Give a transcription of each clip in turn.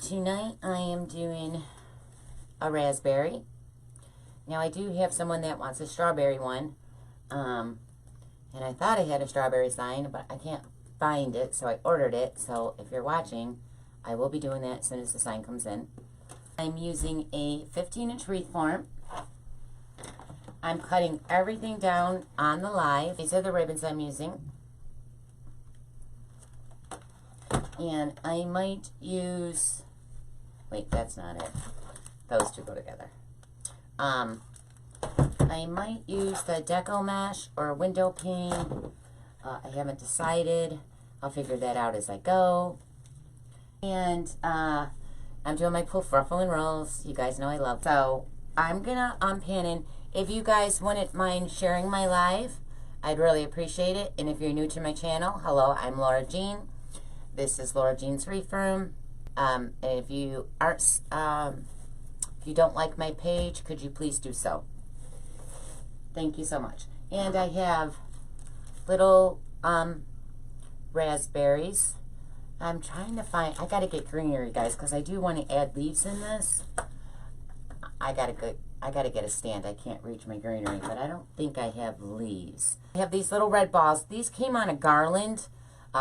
Tonight I am doing a raspberry. Now I do have someone that wants a strawberry one. And I thought I had a strawberry sign, but I can't find it, so I ordered it. So if you're watching, I will be doing that as soon as the sign comes in. I'm using a 15-inch wreath form. I'm cutting everything down on the live. These are the ribbons I'm using. And I might use, wait, that's not it. Those two go together. I might use the deco mesh or window pane. I haven't decided. I'll figure that out as I go. And I'm doing my poof ruffle and rolls. You guys know I love. So I'm gonna unpan. If you guys wouldn't mind sharing my live, I'd really appreciate it. And if you're new to my channel, hello, I'm Laura Jean. This is Laura Jean's Wreath Room. And if you aren't, if you don't like my page, could you please do so? Thank you so much. And I have little raspberries. I'm trying to find, I gotta get greenery, guys, because I do want to add leaves in this. I gotta get a stand. I can't reach my greenery, but I don't think I have leaves. I have these little red balls. These came on a garland,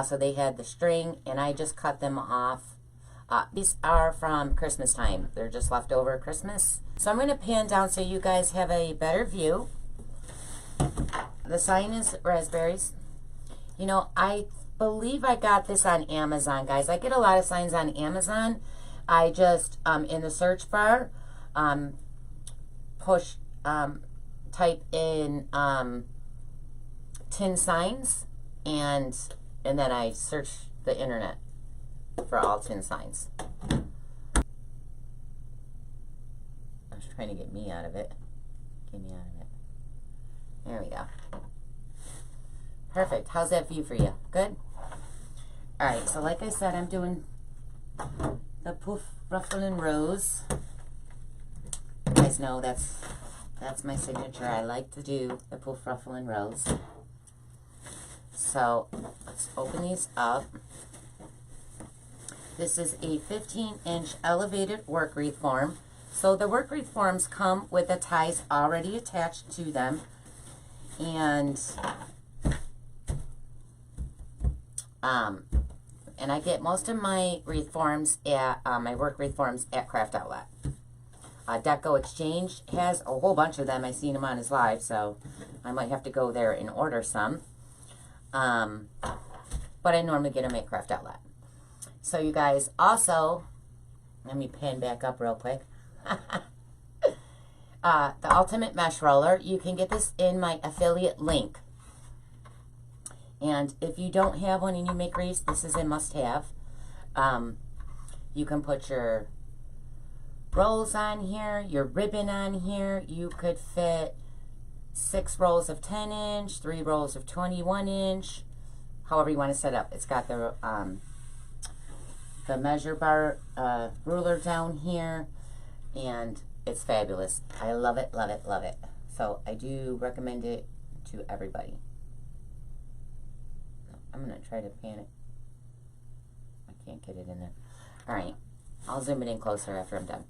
so they had the string, and I just cut them off. These are from Christmas time. They're just leftover Christmas. So I'm going to pan down so you guys have a better view. The sign is raspberries. You know, I believe I got this on Amazon, guys. I get a lot of signs on Amazon. I just, in the search bar, type in tin signs, and then I search the internet for all tin signs. I was trying to get me out of it. Get me out of it. There we go. Perfect. How's that view for you? Good? Alright, so like I said, I'm doing the poof, ruffle, and rose. You guys know that's my signature. I like to do the poof, ruffle, and rose. So let's open these up. This is a 15-inch elevated work wreath form. So the work wreath forms come with the ties already attached to them. And I get most of my wreath forms at my work wreath forms at Craft Outlet. Deco Exchange has a whole bunch of them. I've seen him on his live, so I might have to go there and order some. But I normally get them at Craft Outlet. So you guys also, let me pan back up real quick. The Ultimate Mesh Roller, you can get this in my affiliate link. And if you don't have one and you make wreaths, this is a must-have. You can put your rolls on here, your ribbon on here. You could fit 6 rolls of 10-inch, 3 rolls of 21-inch, however you want to set up. It's got the measure bar ruler down here, and it's fabulous. I love it, love it, love it. So I do recommend it to everybody. I'm going to try to pan it. I can't get it in there. Alright, I'll zoom it in closer after I'm done.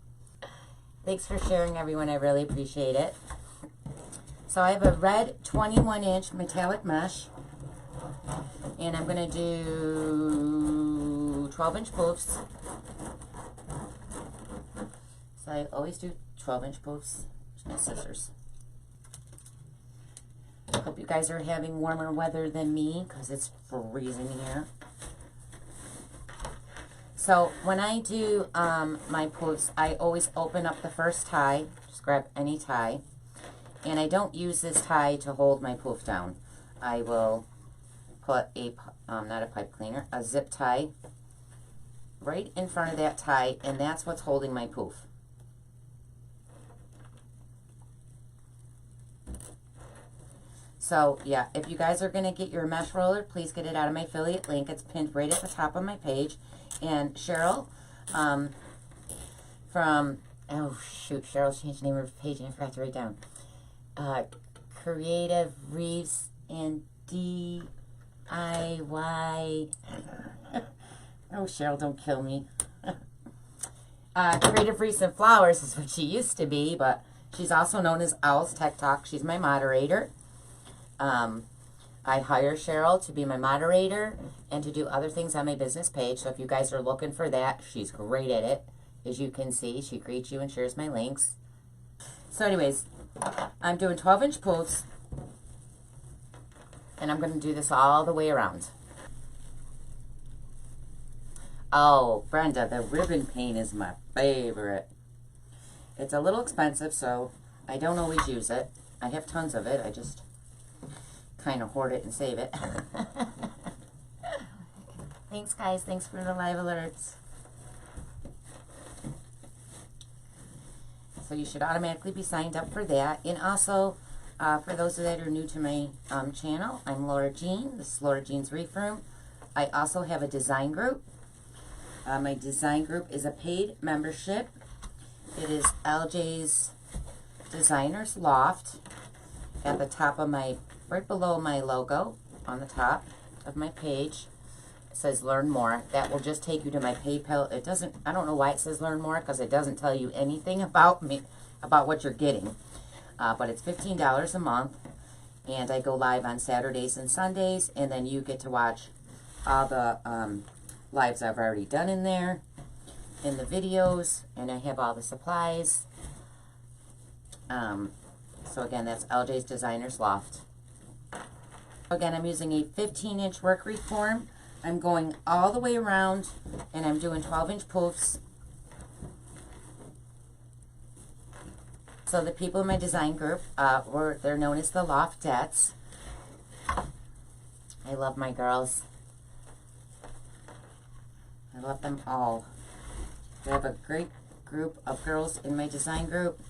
Thanks for sharing, everyone. I really appreciate it. So I have a red 21-inch metallic mesh, and I'm going to do 12-inch poofs. So I always do 12-inch poofs. There's my scissors. Hope you guys are having warmer weather than me, because it's freezing here. So when I do my poofs, I always open up the first tie. Just grab any tie. And I don't use this tie to hold my poof down. I will put a, not a pipe cleaner, a zip tie right in front of that tie, and that's what's holding my poof. So, yeah, if you guys are going to get your mesh roller, please get it out of my affiliate link. It's pinned right at the top of my page. And Cheryl, from, oh, shoot, Cheryl's changed the name of her page and I forgot to write down. Creative Wreaths and DIY. Oh, Cheryl, don't kill me. Creative Wreaths and Flowers is what she used to be, but she's also known as Owls Tech Talk. She's my moderator. I hire Cheryl to be my moderator and to do other things on my business page. So if you guys are looking for that, she's great at it. As you can see, she greets you and shares my links. So anyways, I'm doing 12-inch posts, and I'm going to do this all the way around. Oh, Brenda, the ribbon paint is my favorite. It's a little expensive, so I don't always use it. I have tons of it. I just kind of hoard it and save it. Thanks, guys. Thanks for the live alerts. So you should automatically be signed up for that. And also, for those that are new to my channel, I'm Laura Jean. This is Laura Jean's Wreath Room. I also have a design group. My design group is a paid membership. It is LJ's Designer's Loft. At the top of my, right below my logo, on the top of my page, it says Learn More. That will just take you to my PayPal. It doesn't, I don't know why it says Learn More, because it doesn't tell you anything about me, about what you're getting. But it's $15 a month, and I go live on Saturdays and Sundays, and then you get to watch all the lives I've already done in there, in the videos, and I have all the supplies. So again, that's LJ's Designer's Loft. Again, I'm using a 15-inch work wreath form. I'm going all the way around, and I'm doing 12-inch poofs. So the people in my design group, they're known as the Loftettes. I love my girls. I love them all. I have a great group of girls in my design group.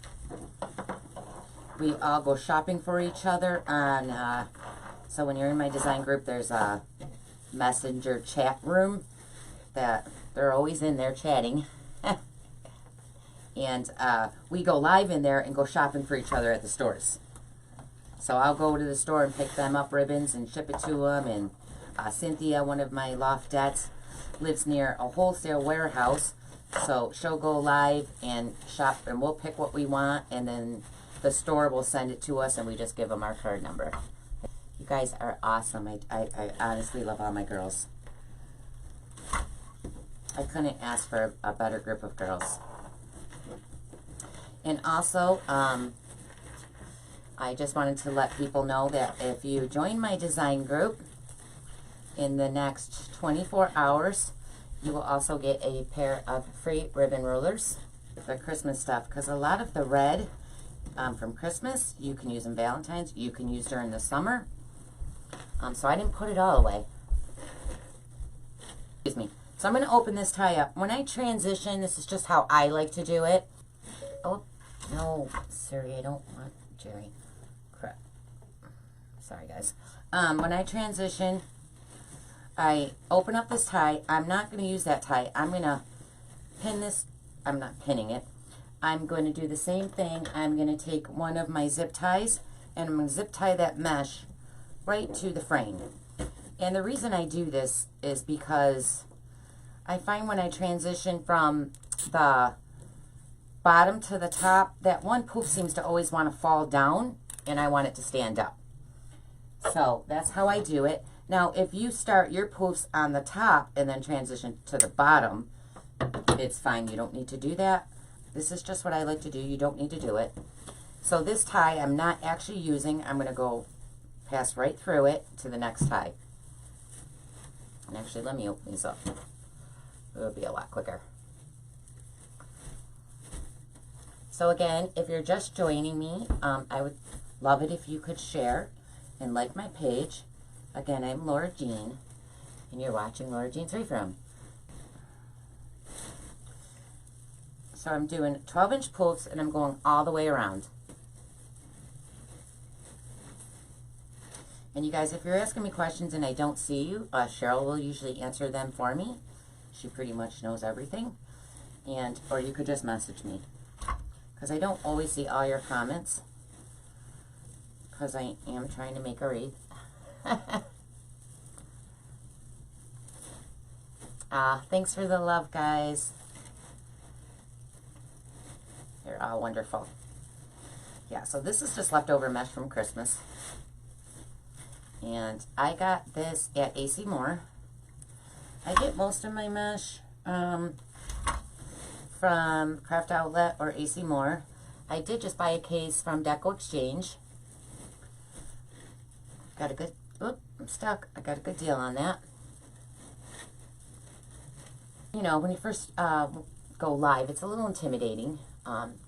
We all go shopping for each other on, so when you're in my design group, there's a messenger chat room that they're always in there chatting. And we go live in there and go shopping for each other at the stores. So I'll go to the store and pick them up ribbons and ship it to them. And Cynthia, one of my Loftettes, lives near a wholesale warehouse. So she'll go live and shop, and we'll pick what we want, and then the store will send it to us, and we just give them our card number. You guys are awesome. I honestly love all my girls. I couldn't ask for a better group of girls. And also, I just wanted to let people know that if you join my design group in the next 24 hours, you will also get a pair of free ribbon rulers for Christmas stuff, because a lot of the red from Christmas, you can use in Valentine's, you can use during the summer. So I didn't put it all away. Excuse me. So I'm going to open this tie up. When I transition, this is just how I like to do it. Oh, no, Siri, I don't want Jerry. Crap. Sorry, guys. When I transition, I open up this tie. I'm not going to use that tie. I'm going to pin this. I'm not pinning it. I'm going to do the same thing. I'm going to take one of my zip ties, and I'm going to zip tie that mesh right to the frame. And the reason I do this is because I find when I transition from the bottom to the top, that one poof seems to always want to fall down, and I want it to stand up. So that's how I do it. Now, if you start your poofs on the top and then transition to the bottom, it's fine. You don't need to do that. This is just what I like to do. You don't need to do it. So this tie I'm not actually using. I'm going to go pass right through it to the next tie. And actually, let me open these up. It'll be a lot quicker. So again, if you're just joining me, I would love it if you could share and like my page. Again, I'm Laura Jean, and you're watching Laura Jean's Wreath Room. So I'm doing 12-inch poofs, and I'm going all the way around. And you guys, if you're asking me questions and I don't see you, Cheryl will usually answer them for me. She pretty much knows everything. And, or you could just message me, because I don't always see all your comments, because I am trying to make a wreath. Thanks for the love, guys. all wonderful. Yeah, so this is just leftover mesh from Christmas. And I got this at AC Moore. I get most of my mesh from Craft Outlet or AC Moore. I did just buy a case from Deco Exchange. Got a good, oop, I'm stuck. I got a good deal on that. You know, when you first go live, it's a little intimidating.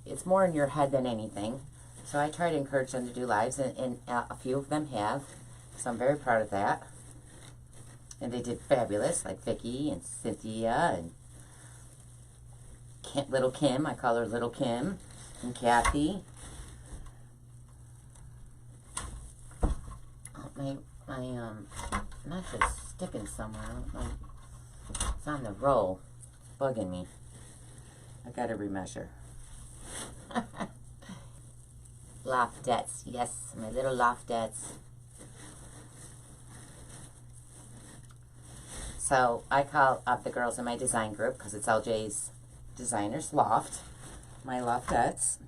It's more in your head than anything. So I try to encourage them to do lives, and a few of them have. So I'm very proud of that. And they did fabulous, like Vicky and Cynthia and Little Kim. I call her Little Kim. And Kathy. Oh, my mesh is sticking somewhere. I don't know. It's on the roll. Bugging me. I gotta remeasure. Loftettes. Yes, my little Loftettes. So I call up the girls in my design group because it's LJ's Designers Loft. My Loftettes.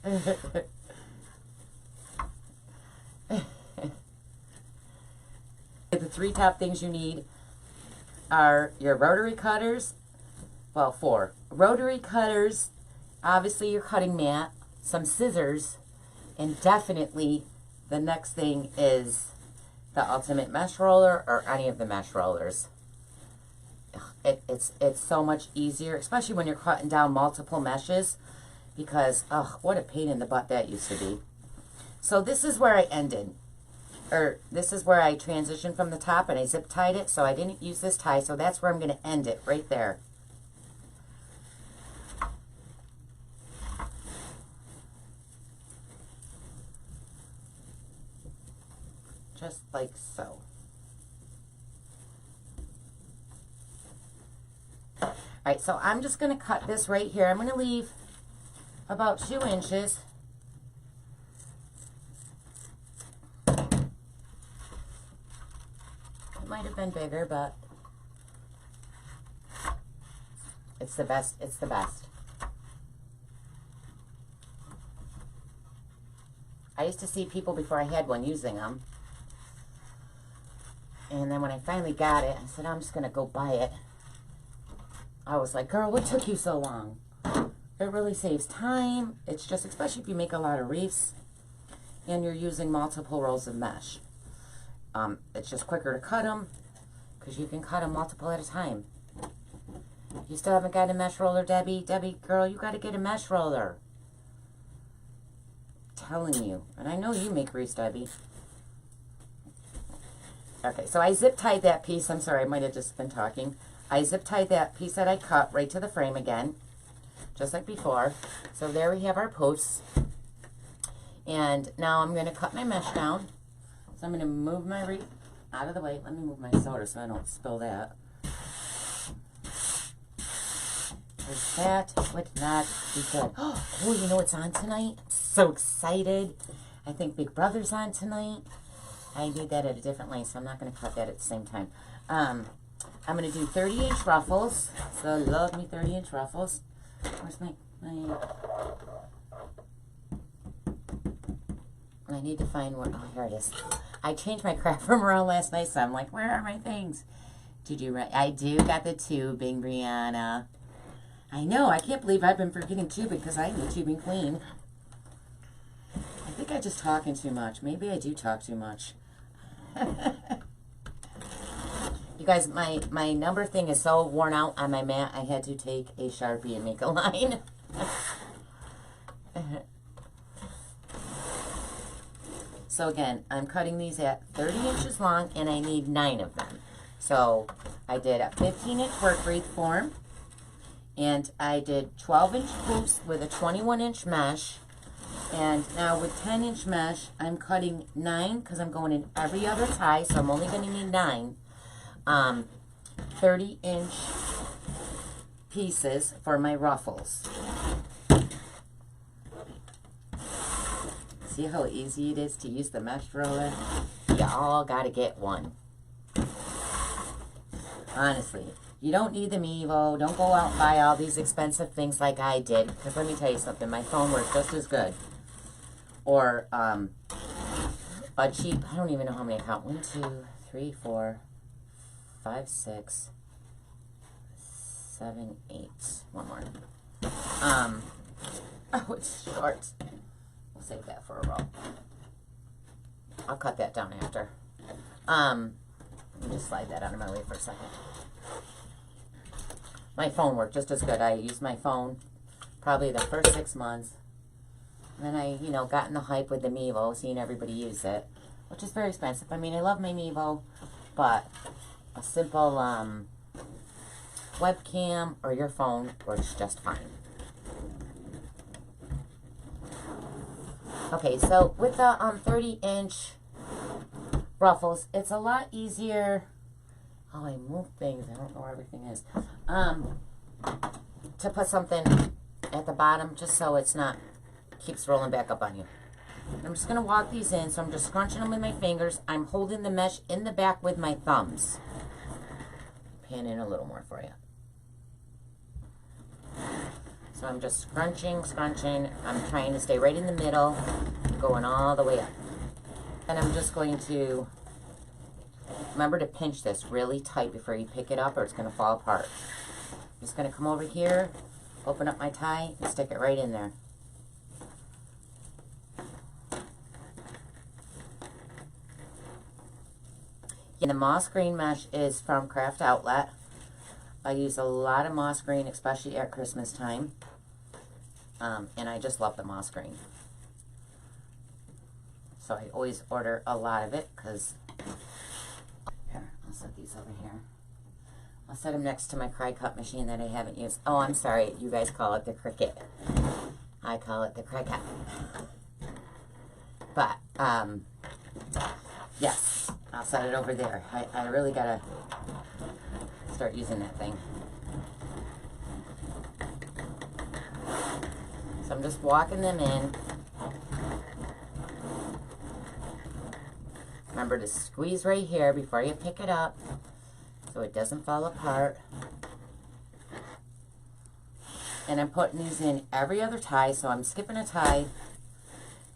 The three top things you need are your rotary cutters. Well, 4. Rotary cutters, obviously your cutting mat, some scissors, and definitely the next thing is the Ultimate Mesh Roller or any of the mesh rollers. It's so much easier, especially when you're cutting down multiple meshes, because, oh, what a pain in the butt that used to be. So this is where I ended. Or this is where I transitioned from the top and I zip tied it, so I didn't use this tie, so that's where I'm going to end it, right there. Just like so. Alright, so I'm just going to cut this right here. I'm going to leave about 2 inches. It might have been bigger, but it's the best. It's the best. I used to see people before I had one using them. And then when I finally got it, I said, I'm just going to go buy it. I was like, girl, what took you so long? It really saves time. It's just, especially if you make a lot of wreaths and you're using multiple rolls of mesh. It's just quicker to cut them because you can cut them multiple at a time. You still haven't got a mesh roller, Debbie? Debbie, girl, you got to get a mesh roller. I'm telling you. And I know you make wreaths, Debbie. Okay, so I zip tied that piece. I'm sorry, I might have just been talking. I zip tied that piece that I cut right to the frame again, just like before. So there we have our posts. And now I'm going to cut my mesh down. So I'm going to move my wreath out of the way. Let me move my soda so I don't spill that. Because that would not be good. Oh, you know what's on tonight? So excited. I think Big Brother's on tonight. I did that at a different length, so I'm not going to cut that at the same time. I'm going to do 30-inch ruffles. So love me 30-inch ruffles. Where's my... I need to find where... Oh, here it is. I changed my craft room around last night, so I'm like, where are my things? Did you... I do got the tubing, Brianna. I know. I can't believe I've been forgetting tubing because I'm the tubing queen. I think I'm just talking too much. Maybe I do talk too much. You guys, my number thing is so worn out on my mat, I had to take a Sharpie and make a line. So again, I'm cutting these at 30 inches long, and I need 9 of them. So I did a 15-inch work wreath form, and I did 12-inch hoops with a 21-inch mesh. And now with 10-inch mesh, I'm cutting 9 because I'm going in every other tie, so I'm only going to need 9 30-inch pieces for my ruffles. See how easy it is to use the mesh roller? You all got to get one. Honestly. You don't need the Mevo. Don't go out and buy all these expensive things like I did. Because let me tell you something. My phone works just as good. Or, a cheap, I don't even know how many I count. 1, 2, 3, 4, 5, 6, 7, 8. One more. Oh, it's short. We'll save that for a roll. I'll cut that down after. Let me just slide that out of my way for a second. My phone worked just as good. I used my phone probably the first 6 months. And then I, you know, got in the hype with the Mevo, seeing everybody use it, which is very expensive. I mean, I love my Mevo, but a simple webcam or your phone works just fine. Okay, so with the 30-inch ruffles, it's a lot easier. Oh, I moved things. I don't know where everything is. To put something at the bottom, just so it's not keeps rolling back up on you. I'm just going to walk these in, so I'm just scrunching them with my fingers. I'm holding the mesh in the back with my thumbs. Pan in a little more for you. So I'm just scrunching. I'm trying to stay right in the middle, going all the way up. And I'm just going to, remember to pinch this really tight before you pick it up or it's going to fall apart. I'm just going to come over here, open up my tie, and stick it right in there. And the moss green mesh is from Craft Outlet. I use a lot of moss green, especially at Christmas time. And I just love the moss green. So I always order a lot of it because... Here, I'll set these over here. I'll set them next to my cry cut machine that I haven't used. Oh, I'm sorry. You guys call it the Cricut. I call it the cry cut. But, yes. I'll set it over there. I really gotta start using that thing. So I'm just walking them in. Remember to squeeze right here before you pick it up so it doesn't fall apart. And I'm putting these in every other tie, so I'm skipping a tie.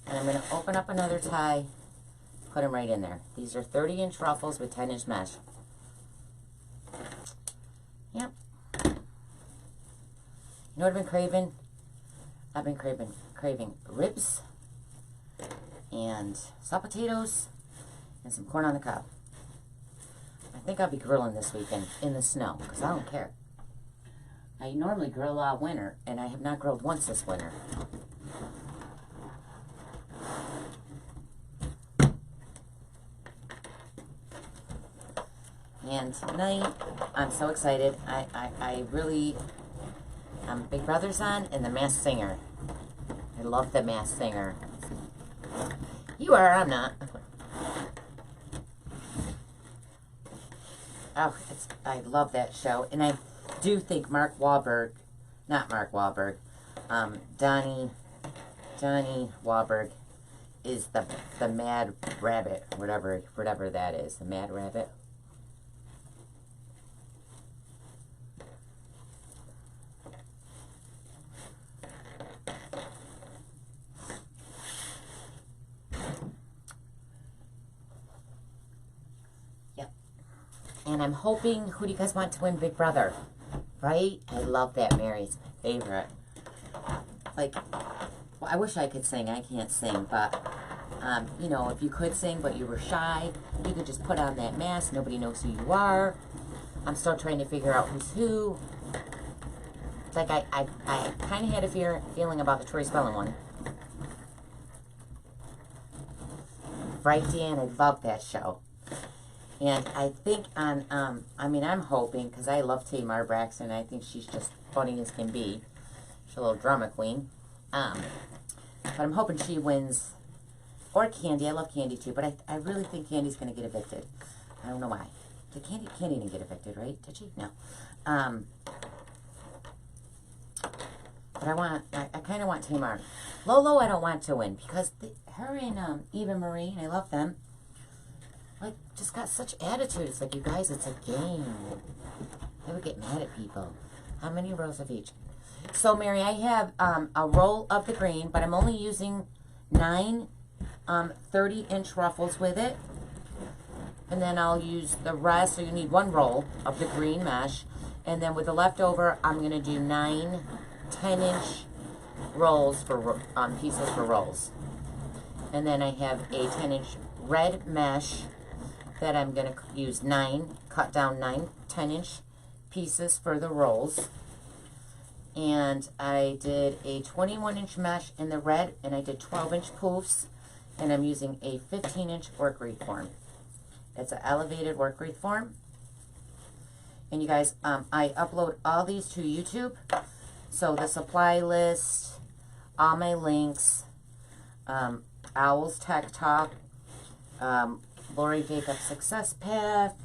And I'm going to open up another tie, put them right in there. These are 30-inch ruffles with 10-inch mesh. Yep. You know what I've been craving? I've been craving ribs and salt potatoes and some corn on the cob. I think I'll be grilling this weekend in the snow because I don't care. I normally grill all winter, and I have not grilled once this winter. And tonight, I'm so excited. I really, Big Brother's on, and The Masked Singer. I love The Masked Singer. You are, I'm not. Oh, I love that show. And I do think Donnie Wahlberg is the Mad Rabbit, whatever that is. The Mad Rabbit. And I'm hoping, who do you guys want to win Big Brother? Right? I love that. Mary's my favorite. Like, well, I wish I could sing. I can't sing, but, you know, if you could sing but you were shy, you could just put on that mask. Nobody knows who you are. I'm still trying to figure out who's who. It's like I kind of had a feeling about the Tori Spelling one. Right, Dan? I love that show. And I think on, I'm hoping, because I love Tamar Braxton, I think she's just funny as can be. She's a little drama queen. But I'm hoping she wins, or Candy. I love Candy too, but I really think Candy's going to get evicted. I don't know why. Did Candy didn't get evicted, right? Did she? No. But I kind of want Tamar. Lolo I don't want to win, because her and Eva Marie, I love them. like, just got such attitude. It's like, you guys, it's a game. I would get mad at people. How many rows of each? So, Mary, I have a roll of the green, but I'm only using 9 30-inch ruffles with it. And then I'll use the rest, so you need 1 roll of the green mesh. And then with the leftover, I'm going to do 9 10-inch rolls for pieces for rolls. And then I have a 10-inch red mesh that I'm going to use cut down 9 10-inch pieces for the rolls. And I did a 21-inch mesh in the red, and I did 12-inch poofs, and I'm using a 15-inch work wreath form. It's an elevated work wreath form. And you guys, I upload all these to YouTube. So the supply list, all my links, Owl's Tech Talk, Lori Jacobs Success Path,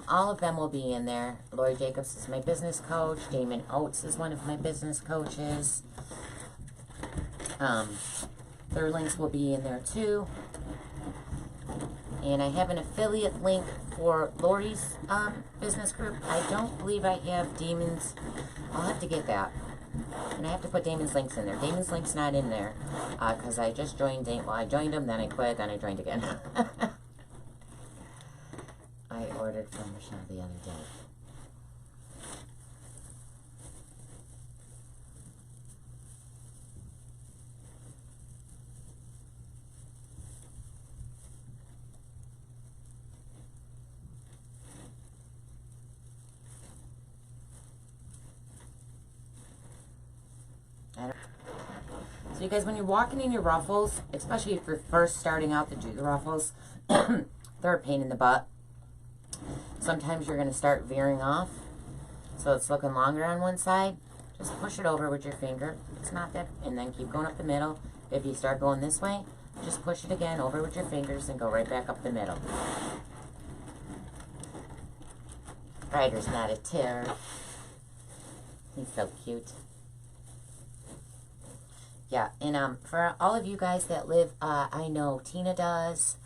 all of them will be in there. Lori Jacobs is my business coach. Damon Oates is one of my business coaches. Their links will be in there too. And I have an affiliate link for Lori's business group. I don't believe I have Damon's. I'll have to get that. And I have to put Damon's links in there. Damon's link's not in there because I just joined Damon. Well, I joined him, then I quit, then I joined again. I ordered from Michelle the other day. So you guys, when you're walking in your ruffles, especially if you're first starting out to do the ruffles, they're a pain in the butt. Sometimes you're going to start veering off, so it's looking longer on one side. Just push it over with your finger. It's not that, and then keep going up the middle. If you start going this way, just push it again over with your fingers and go right back up the middle. Ryder's not a terror. He's so cute. Yeah, and for all of you guys that live, I know Tina does.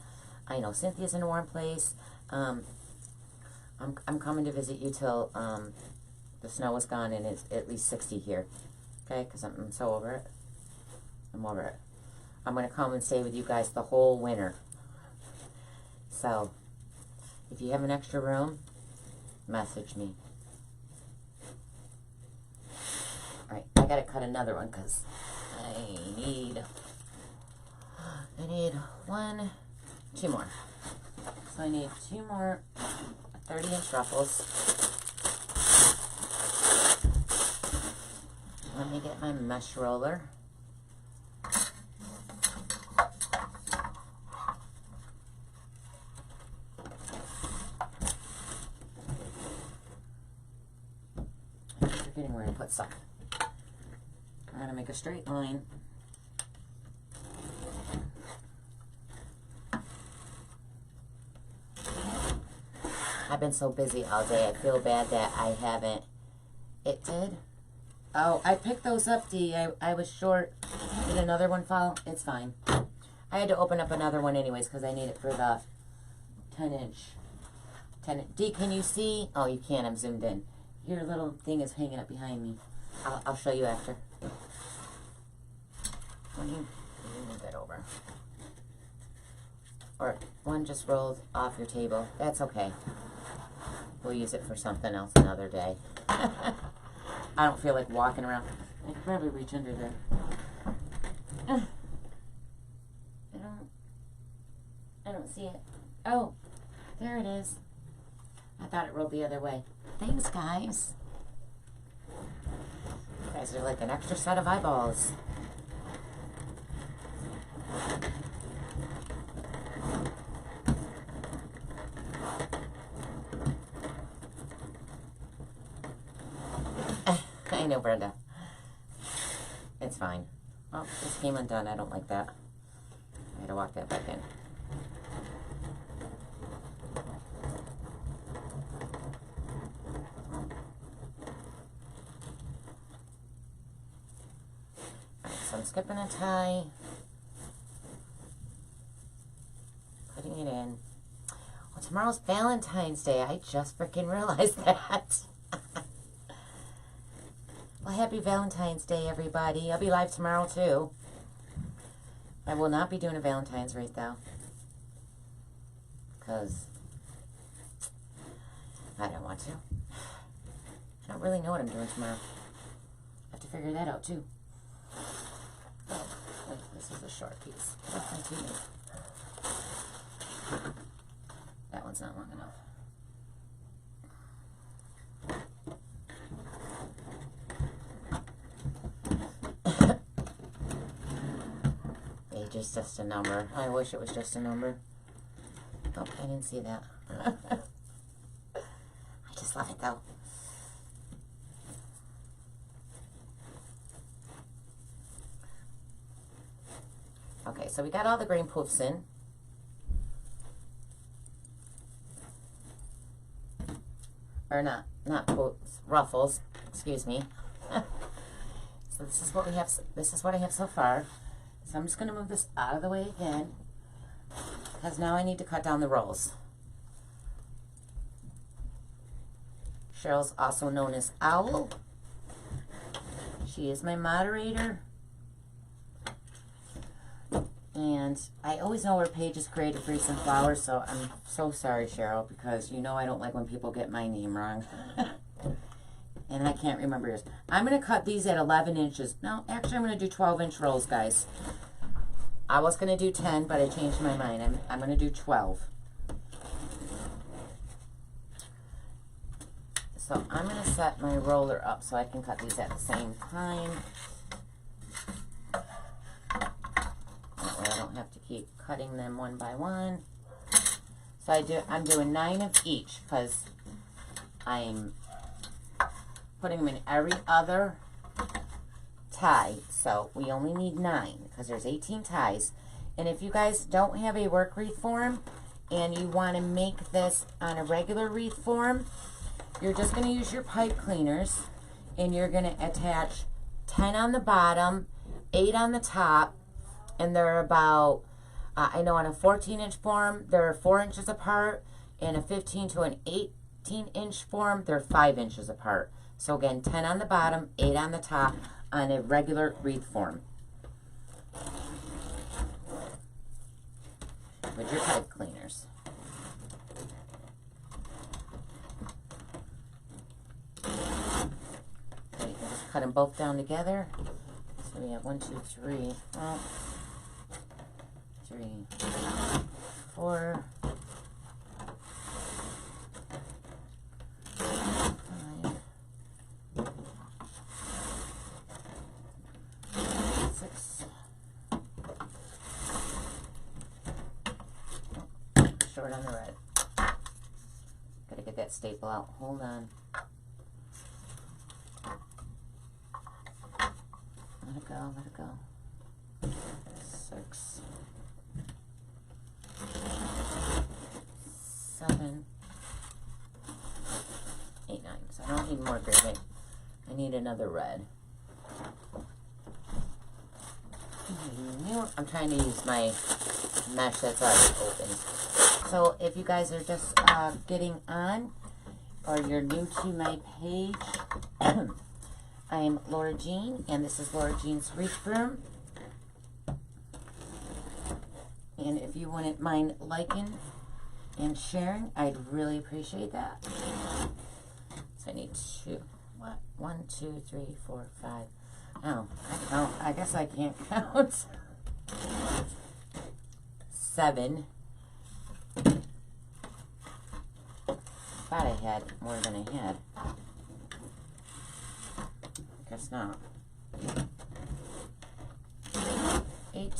I know Cynthia's in a warm place. I'm coming to visit you till the snow is gone and it's at least 60 here. Okay, because I'm so over it. I'm over it. I'm going to come and stay with you guys the whole winter. So, if you have an extra room, message me. Alright, I got to cut another one because I need 2 more. So I need 2 more 30-inch ruffles. Let me get my mesh roller. I'm forgetting where to put stuff. I'm going to make a straight line. I've been so busy all day. I feel bad that I haven't. It did? Oh, I picked those up, Dee. I was short. Did another one fall? It's fine. I had to open up another one anyways because I need it for the 10-inch. Dee, can you see? Oh, you can. I'm zoomed in. Your little thing is hanging up behind me. I'll show you after. Let me move that over. Or one just rolled off your table. That's okay. We'll use it for something else another day. I don't feel like walking around. I could probably reach under there. I don't see it. Oh, there it is. I thought it rolled the other way. Thanks, guys. You guys are like an extra set of eyeballs. I know, Brenda. It's fine. Oh, this came undone. I don't like that. I had to walk that back in. Alright, so I'm skipping a tie. Putting it in. tomorrow's Valentine's Day. I just freaking realized that. Well, happy Valentine's Day, everybody. I'll be live tomorrow, too. I will not be doing a Valentine's Wreath, though. Because I don't want to. I don't really know what I'm doing tomorrow. I have to figure that out, too. Oh, wait, this is a short piece. That one's not long enough. Age is just a number. I wish it was just a number. Oh, I didn't see that. I just love it, though. Okay, so we got all the green poofs in. Or not poofs, ruffles, excuse me. So this is what we have, this is what I have so far. So I'm just going to move this out of the way again, because now I need to cut down the rolls. Cheryl's also known as Owl. She is my moderator. And I always know where Paige is creative for some flowers, so I'm so sorry, Cheryl, because you know I don't like when people get my name wrong. And I can't remember yours. I'm going to cut these at 11 inches. No, actually I'm going to do 12-inch rolls, guys. I was going to do 10, but I changed my mind. I'm going to do 12. So I'm going to set my roller up so I can cut these at the same time. That way I don't have to keep cutting them one by one. So I'm doing 9 of each because I'm putting them in every other tie. So we only need 9 because there's 18 ties. And if you guys don't have a work wreath form and you want to make this on a regular wreath form, you're just going to use your pipe cleaners and you're going to attach 10 on the bottom, 8 on the top, and they're about, I know on a 14-inch form, they're 4 inches apart, and a 15 to an 18-inch form, they're 5 inches apart. So again, 10 on the bottom, 8 on the top, on a regular wreath form. With your pipe cleaners. Okay, you can just cut them both down together. So we have 1, 2, 3. 3, 4, 5, 6. Short on the red. Gotta get that staple out. Hold on. Let it go, let it go. 6, 7, 8, 9. So I don't need more gray. I need another red. I'm trying to use my mesh that's already open. So if you guys are just getting on, or you're new to my page, I'm Laura Jean, and this is Laura Jean's Wreath Room. And if you wouldn't mind liking and sharing, I'd really appreciate that. So I need 2. What? 1, 2, 3, 4, 5. Oh, I guess I can't count. 7. Thought I had more than I had. Guess not. 8,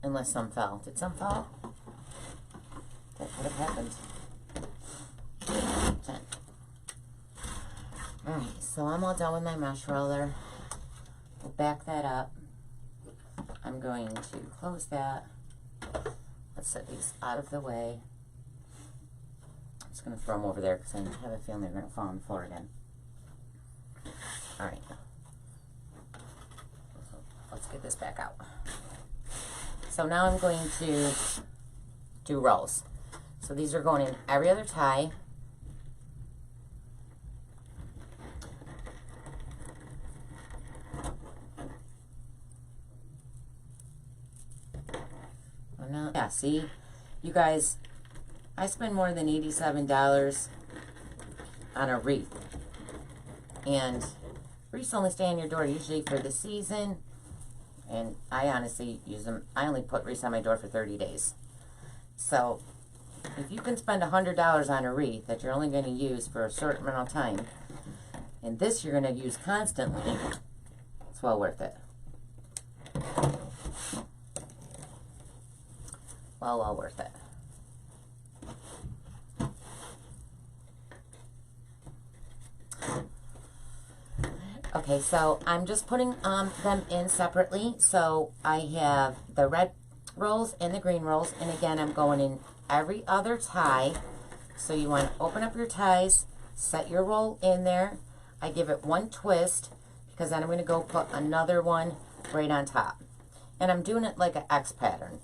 unless some fell. Did some fall? That could have happened. 10. Alright, so I'm all done with my mesh roller. We'll back that up. I'm going to close that. Let's set these out of the way. I'm just going to throw them over there because I have a feeling they're going to fall on the floor again. Alright. Let's get this back out. So now I'm going to do rolls. So these are going in every other tie. Yeah, see, you guys, I spend more than $87 on a wreath. And wreaths only stay on your door usually for the season. And I honestly use them. I only put wreaths on my door for 30 days. So if you can spend $100 on a wreath that you're only going to use for a certain amount of time, and this you're going to use constantly, it's well worth it. Well worth it. Okay, so I'm just putting them in separately. So I have the red rolls and the green rolls, and again I'm going in every other tie. So you want to open up your ties, set your roll in there. I give it one twist because then I'm going to go put another one right on top. And I'm doing it like an X pattern.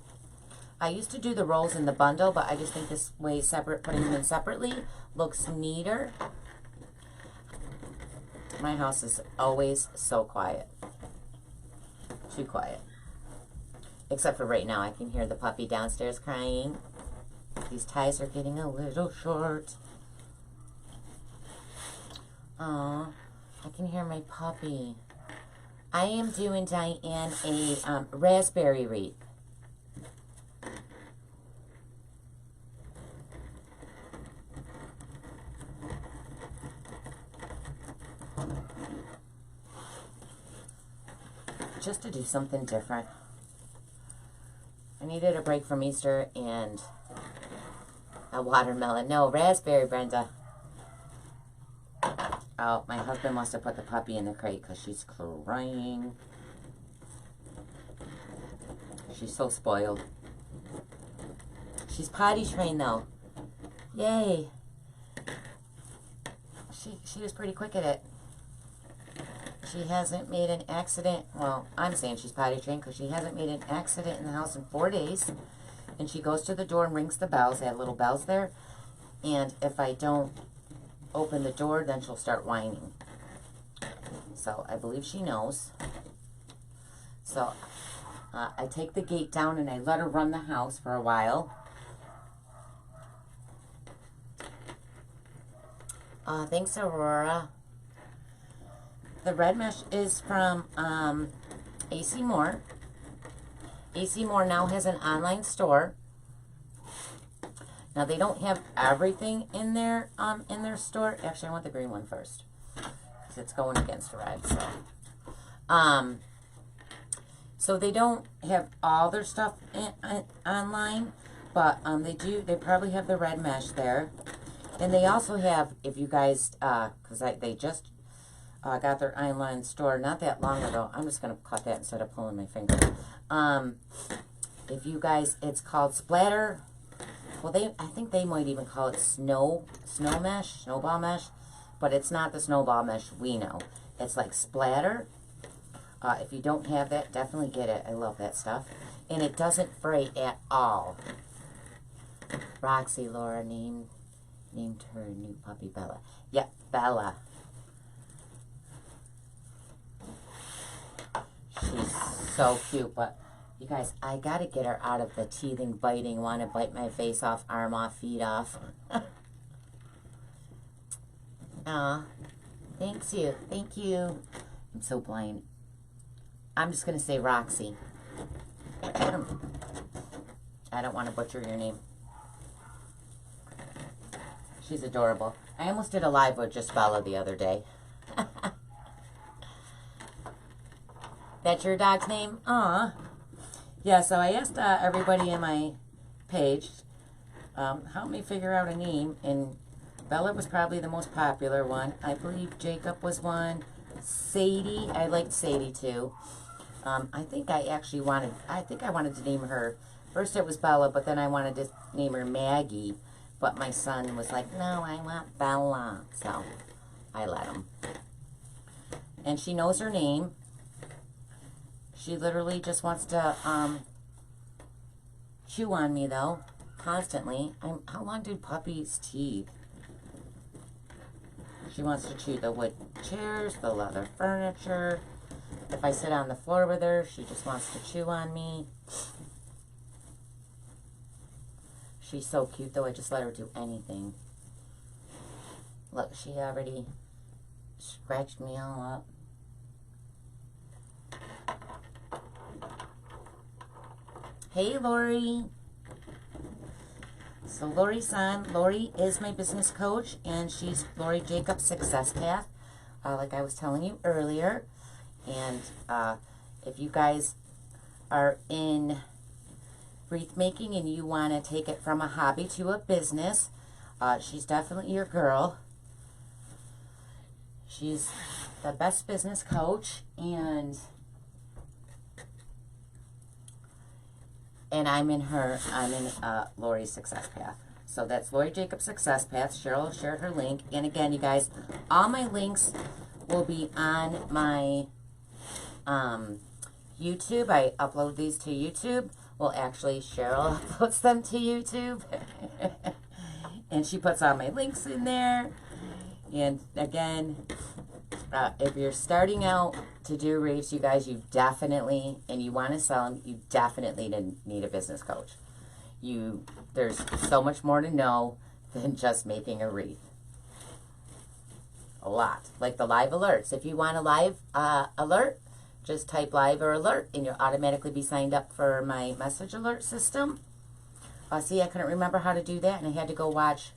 I used to do the rolls in the bundle, but I just think this way separate, putting them in separately, looks neater. My house is always so quiet. Too quiet. Except for right now, I can hear the puppy downstairs crying. These ties are getting a little short. Aw, I can hear my puppy. I am doing, Diane, a raspberry wreath. Just to do something different. I needed a break from Easter and a watermelon. No, raspberry, Brenda. Oh, my husband must have put the puppy in the crate because she's crying. She's so spoiled. She's potty trained though. Yay. She was pretty quick at it. She hasn't made an accident. Well, I'm saying she's potty trained because she hasn't made an accident in the house in 4 days. And she goes to the door and rings the bells. They have little bells there. And if I don't open the door, then she'll start whining. So I believe she knows. So I take the gate down and I let her run the house for a while. Thanks, Aurora. The red mesh is from AC Moore. AC Moore now has an online store. Now they don't have everything in their store. Actually, I want the green one first because it's going against red. So they don't have all their stuff online, but they probably have the red mesh there, and they also have, if you guys, because they just got their online store not that long ago. I'm just going to cut that instead of pulling my finger. If you guys, it's called Splatter. Well, I think they might even call it snowball mesh, but it's not the snowball mesh we know. It's like Splatter. If you don't have that, definitely get it. I love that stuff. And it doesn't fray at all. Roxy Laura named her new puppy Bella. Yep, Bella. She's so cute, but you guys, I gotta get her out of the teething, biting, want to bite my face off, arm off, feet off. Aw, thank you. I'm so blind. I'm just gonna say Roxy. I don't want to butcher your name. She's adorable. I almost did a live with just Bella the other day. That's your dog's name? Aw. Yeah, so I asked everybody in my page, help me figure out a name, and Bella was probably the most popular one. I believe Jacob was one. Sadie, I liked Sadie too. I think I wanted to name her, first it was Bella, but then I wanted to name her Maggie, but my son was like, no, I want Bella, so I let him. And she knows her name. She literally just wants to chew on me, though. constantly. How long do puppies' teeth? She wants to chew the wood chairs, the leather furniture. If I sit on the floor with her, she just wants to chew on me. She's so cute, though. I just let her do anything. Look, she already scratched me all up. Hey, Lori. So Lori's on. Lori is my business coach, and she's Lori Jacobs Success Path, like I was telling you earlier. And if you guys are in wreath making and you want to take it from a hobby to a business, she's definitely your girl. She's the best business coach, and I'm in Lori's Success Path. So that's Lori Jacobs Success Path. Cheryl shared her link. And again, you guys, all my links will be on my YouTube. I upload these to YouTube. Well, actually, Cheryl uploads them to YouTube. And she puts all my links in there. And again, if you're starting out to do wreaths, you guys, you definitely, and you want to sell them, you definitely need a business coach. There's so much more to know than just making a wreath. A lot. Like the live alerts. If you want a live alert, just type live or alert, and you'll automatically be signed up for my message alert system. See, I couldn't remember how to do that, and I had to go watch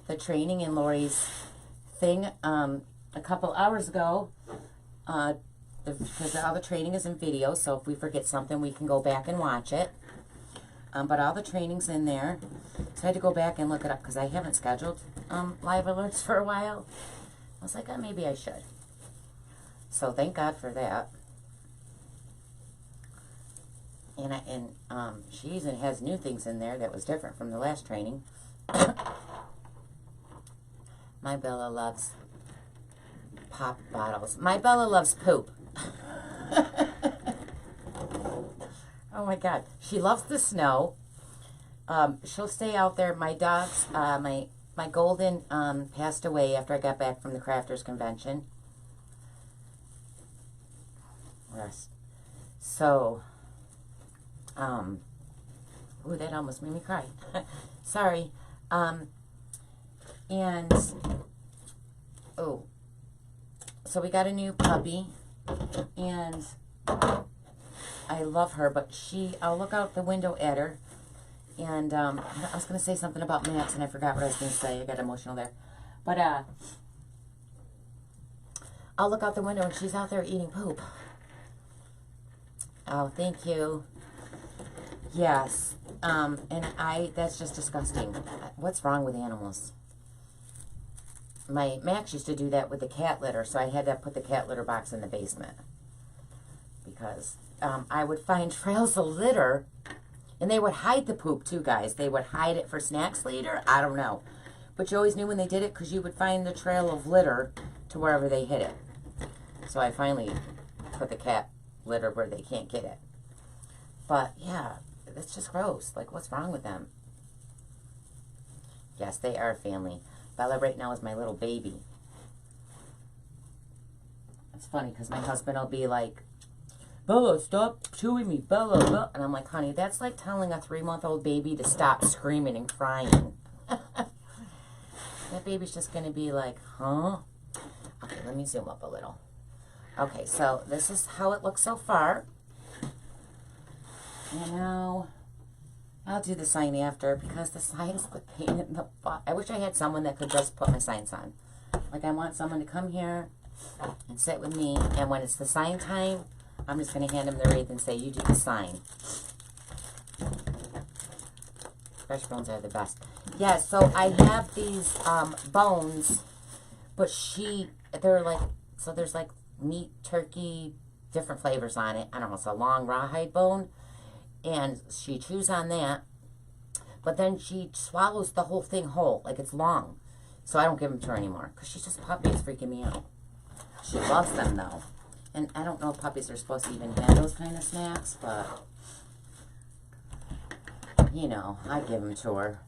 the training in Lori's thing a couple hours ago, because all the training is in video, so if we forget something, we can go back and watch it. But all the training's in there, so I had to go back and look it up, because I haven't scheduled live alerts for a while. I was like, oh, maybe I should. So thank God for that. And she even has new things in there that was different from the last training. My Bella loves pop bottles. My Bella loves poop. Oh my God. She loves the snow. She'll stay out there. My dogs, my golden passed away after I got back from the Crafters Convention. Rest. So, ooh, that almost made me cry. Sorry. And, oh, so we got a new puppy, and I love her, but I'll look out the window at her, and I was going to say something about Max, and I forgot what I was going to say. I got emotional there. But I'll look out the window, and she's out there eating poop. Oh, thank you. Yes. And that's just disgusting. What's wrong with animals? My Max used to do that with the cat litter, so I had to put the cat litter box in the basement. Because I would find trails of litter, and they would hide the poop too, guys. They would hide it for snacks later. I don't know. But you always knew when they did it, because you would find the trail of litter to wherever they hid it. So I finally put the cat litter where they can't get it. But yeah, it's just gross. Like, what's wrong with them? Yes, they are family. Bella right now is my little baby. It's funny because my husband will be like, Bella, stop chewing me, Bella, Bella. And I'm like, honey, that's like telling a 3-month-old baby to stop screaming and crying. That baby's just going to be like, huh? Okay, let me zoom up a little. Okay, so this is how it looks so far. And now I'll do the sign after, because the sign's the pain in the butt. I wish I had someone that could just put my signs on. Like, I want someone to come here and sit with me, and when it's the sign time, I'm just going to hand them the wreath and say, you do the sign. Fresh bones are the best. Yeah, so I have these bones, but they're like, so there's like meat, turkey, different flavors on it. I don't know, it's a long rawhide bone. And she chews on that, but then she swallows the whole thing whole, like it's long. So I don't give them to her anymore, because she's just puppy. It's freaking me out. She loves them, though. And I don't know if puppies are supposed to even have those kind of snacks, but you know, I give them to her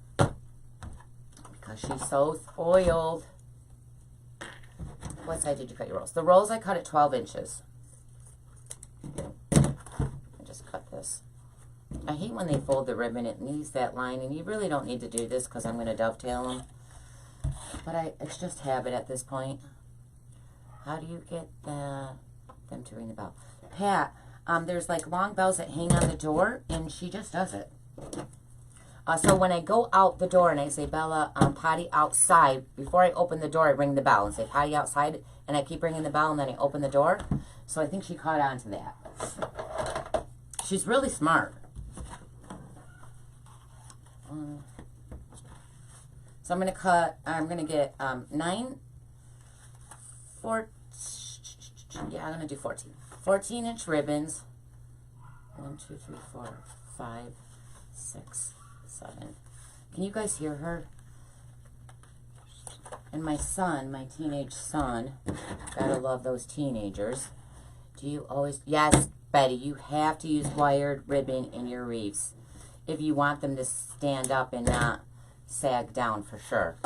because she's so spoiled. What size did you cut your rolls? The rolls I cut at 12 inches. I just cut this. I hate when they fold the ribbon. It leaves that line, and you really don't need to do this because I'm going to dovetail them. But it's just habit at this point. How do you get them to ring the bell? Pat, there's like long bells that hang on the door, and she just does it. So when I go out the door and I say, Bella, potty outside, before I open the door, I ring the bell and say, potty outside, and I keep ringing the bell, and then I open the door. So I think she caught on to that. She's really smart. So I'm going to get 9, 4, yeah, I'm going to do 14. 14-inch ribbons. 1, 2, 3, 4, 5, 6, 7. Can you guys hear her? And my son, my teenage son, gotta love those teenagers. Do you always, yes, Betty, you have to use wired ribbon in your wreaths if you want them to stand up and not sag down for sure.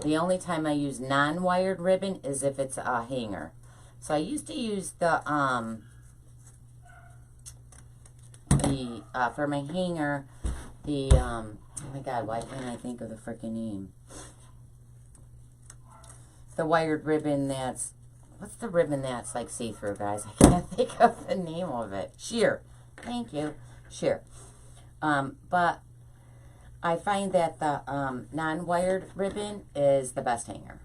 The only time I use non-wired ribbon is if it's a hanger. So I used to use the for my hanger, oh my god, why can't I think of the freaking name? The wired ribbon that's, what's the ribbon that's like see-through, guys? I can't think of the name of it. Sheer. Thank you. Sheer. But I find that the non-wired ribbon is the best hanger.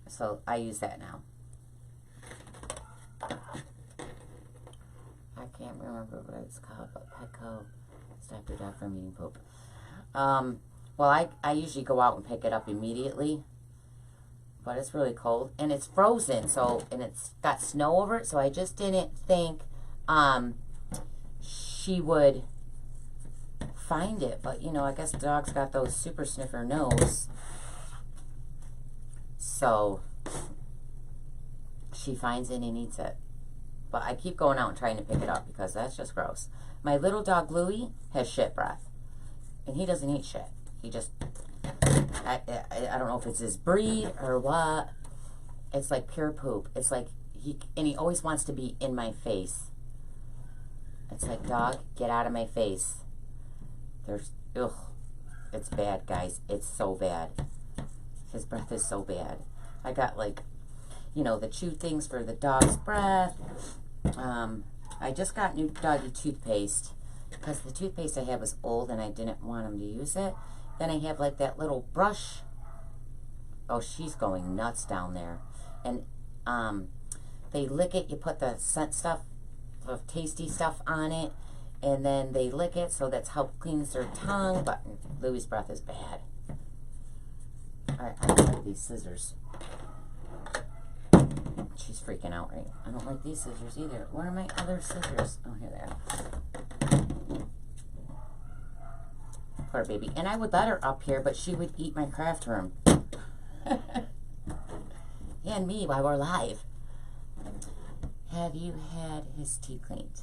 So I use that now. I can't remember what it's called, but Petco. Stop your dog from eating poop. Well, I usually go out and pick it up immediately. But it's really cold. And it's frozen, so, and it's got snow over it, so I just didn't think she would find it. But, you know, I guess the dog's got those super sniffer nose. So, she finds it and eats it. But I keep going out and trying to pick it up because that's just gross. My little dog, Louie, has shit breath. And he doesn't eat shit. He just, I don't know if it's his breed or what. It's like pure poop. It's like, he always wants to be in my face. It's like, dog, get out of my face. Ugh. It's bad, guys. It's so bad. His breath is so bad. I got like, you know, the chew things for the dog's breath. I just got new doggy toothpaste because the toothpaste I had was old and I didn't want him to use it. Then I have like that little brush. Oh, she's going nuts down there. And they lick it. You put the scent stuff, the tasty stuff on it, and then they lick it, so that's how it cleans their tongue. But Louie's breath is bad. All right, I don't like these scissors. She's freaking out, right? I don't like these scissors either. Where are my other scissors? Oh, here they are. Poor baby. And I would let her up here, but she would eat my craft room. And me while we're live. Have you had his teeth cleaned?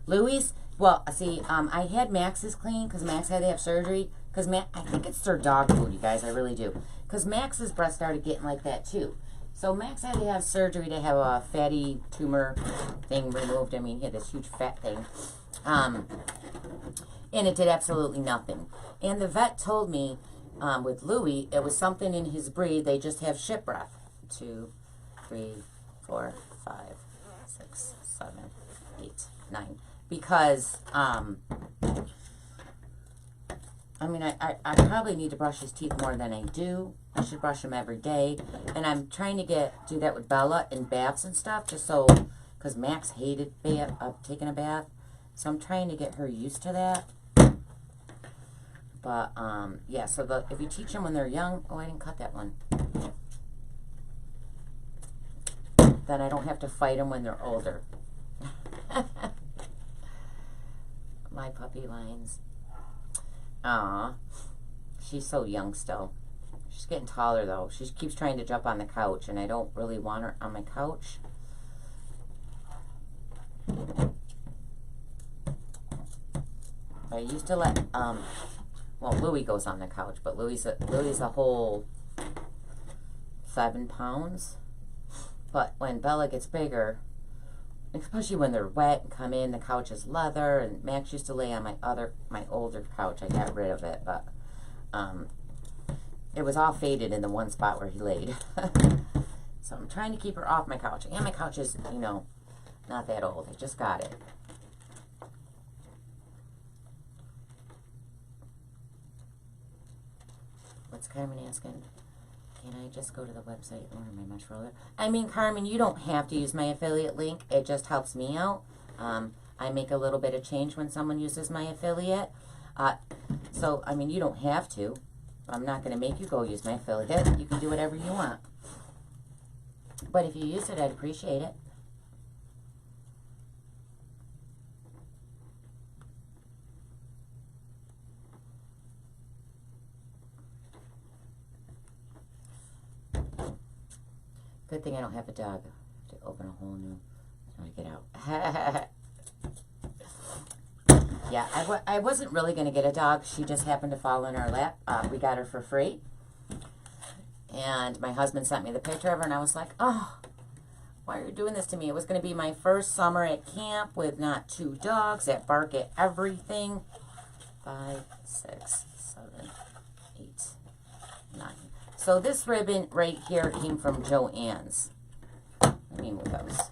Louie's? Well, see, I had Max's clean because Max had to have surgery. Because I think it's their dog food, you guys. I really do. Because Max's breath started getting like that, too. So Max had to have surgery to have a fatty tumor thing removed. I mean, he had this huge fat thing. And it did absolutely nothing. And the vet told me with Louie, it was something in his breed. They just have shit breath. 2, 3, 4, 5, 6, 7, 8, 9. Because, I mean, I probably need to brush his teeth more than I do. I should brush him every day. And I'm trying to do that with Bella in baths and stuff, just so, because Max hated taking a bath. So I'm trying to get her used to that. But, yeah, so if you teach them when they're young, oh, I didn't cut that one. Then I don't have to fight them when they're older. My puppy lines. Aw, she's so young still. She's getting taller though. She keeps trying to jump on the couch, and I don't really want her on my couch. I used to let, well, Louie goes on the couch, but Louie's a whole 7 pounds. But when Bella gets bigger, especially when they're wet and come in, the couch is leather, and Max used to lay on my older couch. I got rid of it, but it was all faded in the one spot where he laid. So I'm trying to keep her off my couch. And my couch is, you know, not that old. I just got it. What's Carmen asking? Can I just go to the website and order my mesh roller? I mean, Carmen, you don't have to use my affiliate link. It just helps me out. I make a little bit of change when someone uses my affiliate. So, I mean, you don't have to. I'm not going to make you go use my affiliate. You can do whatever you want. But if you use it, I'd appreciate it. Good thing I don't have a dog to open a whole new, I want to get out. Yeah, I wasn't really going to get a dog. She just happened to fall in our lap. We got her for free. And my husband sent me the picture of her, and I was like, oh, why are you doing this to me? It was going to be my first summer at camp with not 2 dogs that bark at everything. 5, 6, 7, 8, 9. So this ribbon right here came from Joann's. Let me move those.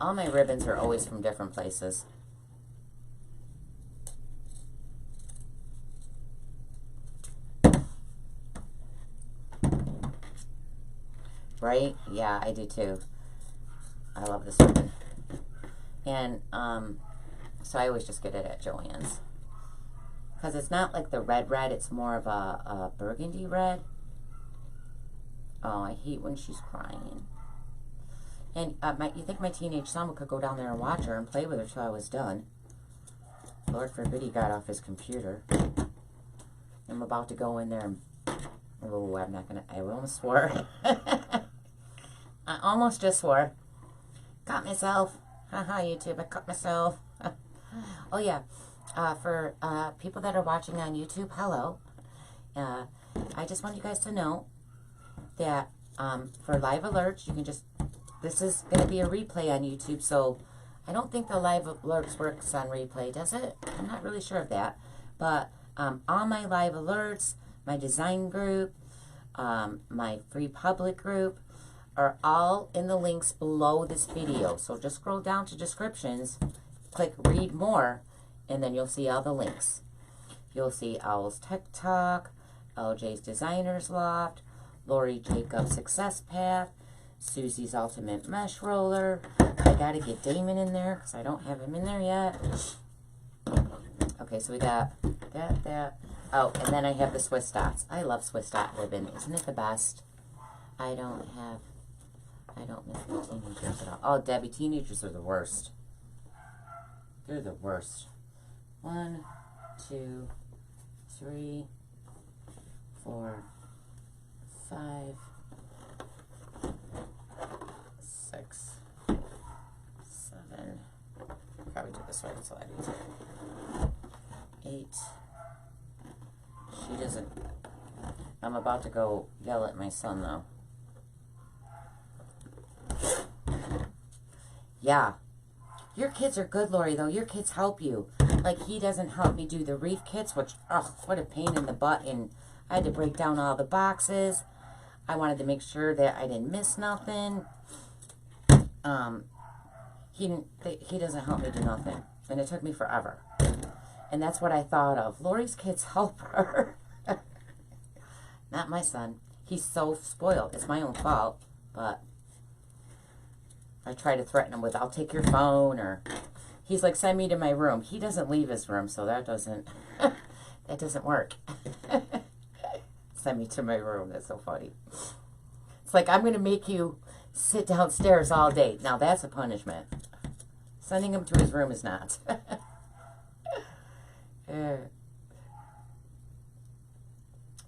All my ribbons are always from different places. Right? Yeah, I do too. I love this ribbon. And, so I always just get it at Joann's. Because it's not like the red, it's more of a burgundy red. Oh, I hate when she's crying. And you think my teenage son could go down there and watch her and play with her till I was done. Lord forbid he got off his computer. I'm about to go in there and... Oh, I'm not going to... I almost swore. I almost just swore. Caught myself. Haha, YouTube, I caught myself. Oh, yeah. For people that are watching on YouTube, hello. I just want you guys to know that for live alerts, you can just... This is going to be a replay on YouTube, so I don't think the live alerts works on replay, does it? I'm not really sure of that. But all my live alerts, my design group, my free public group, are all in the links below this video. So just scroll down to descriptions, click read more, and then you'll see all the links. You'll see Owl's Tech Talk, LJ's Designer's Loft, Lori Jacobs' Success Path, Susie's Ultimate Mesh Roller. I gotta get Damon in there because I don't have him in there yet. Okay, so we got that. Oh, and then I have the Swiss Dots. I love Swiss Dot ribbon. Isn't it the best? I don't miss the teenagers at all. Oh, Debbie, teenagers are the worst. They're the worst. 1, 2, 3, 4, 5, 6, 7. Probably do this way until I do 8. She doesn't. I'm about to go yell at my son though. Yeah. Your kids are good, Lori, though. Your kids help you. Like, he doesn't help me do the Wreath kits, which, oh, what a pain in the butt. And I had to break down all the boxes. I wanted to make sure that I didn't miss nothing. He doesn't help me do nothing. And it took me forever. And that's what I thought of. Lori's kids help her. Not my son. He's so spoiled. It's my own fault. But I try to threaten him with, I'll take your phone, or he's like, send me to my room. He doesn't leave his room, so that doesn't work. Send me to my room. That's so funny. It's like, I'm going to make you sit downstairs all day. Now that's a punishment. Sending him to his room is not.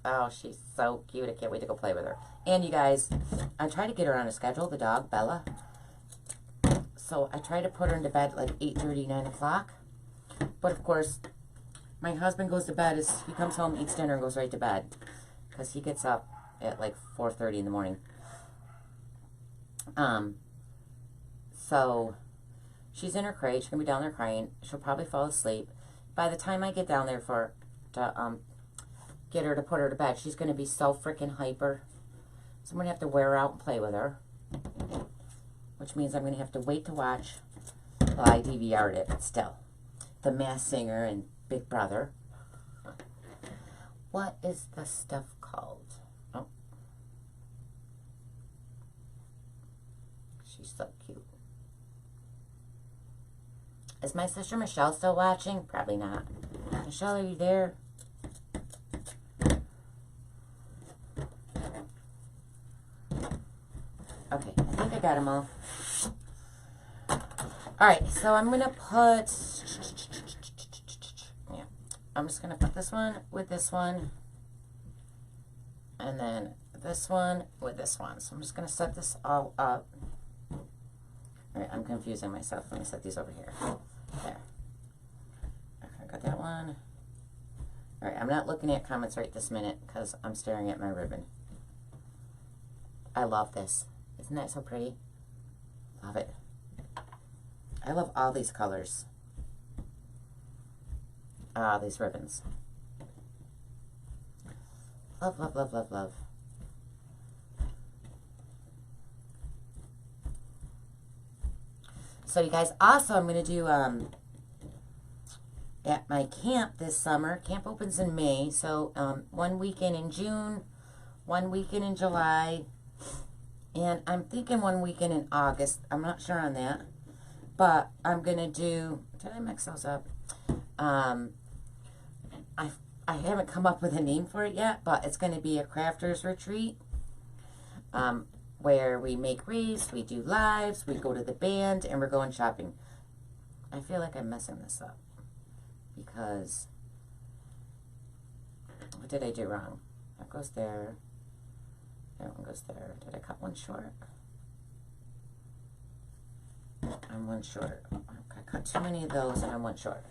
Oh, she's so cute. I can't wait to go play with her. And you guys, I try to get her on a schedule, the dog, Bella. So I try to put her into bed at like 8:30, 9 o'clock. But of course, my husband goes to bed as he comes home, eats dinner, and goes right to bed. Because he gets up at like 4:30 in the morning. So she's in her crate. She's going to be down there crying. She'll probably fall asleep. By the time I get down there to get her to put her to bed, she's going to be so freaking hyper. So I'm going to have to wear her out and play with her. Which means I'm going to have to wait to watch. Well, I DVR'd it, but still. The Masked Singer and Big Brother. What is the stuff called? Oh. She's so cute. Is my sister Michelle still watching? Probably not. Michelle, are you there? Okay, I think I got them all. Alright, so I'm going to put... Yeah, I'm just going to put this one with this one. And then this one with this one. So I'm just going to set this all up. Alright, I'm confusing myself. Let me set these over here. There. Okay, I got that one. Alright, I'm not looking at comments right this minute because I'm staring at my ribbon. I love this. Isn't that so pretty? Love it. I love all these colors. These ribbons. Love, love, love, love, love. So you guys, also I'm going to do, at my camp this summer, camp opens in May, so one weekend in June, one weekend in July, and I'm thinking one weekend in August. I'm not sure on that. But I'm going to do... Did I mix those up? I haven't come up with a name for it yet, but it's going to be a crafters retreat. Where we make wreaths, we do lives, we go to the band, and we're going shopping. I feel like I'm messing this up. Because... What did I do wrong? That goes there. That one goes there. Did I cut one short? I'm one short. I cut too many of those and I'm one short.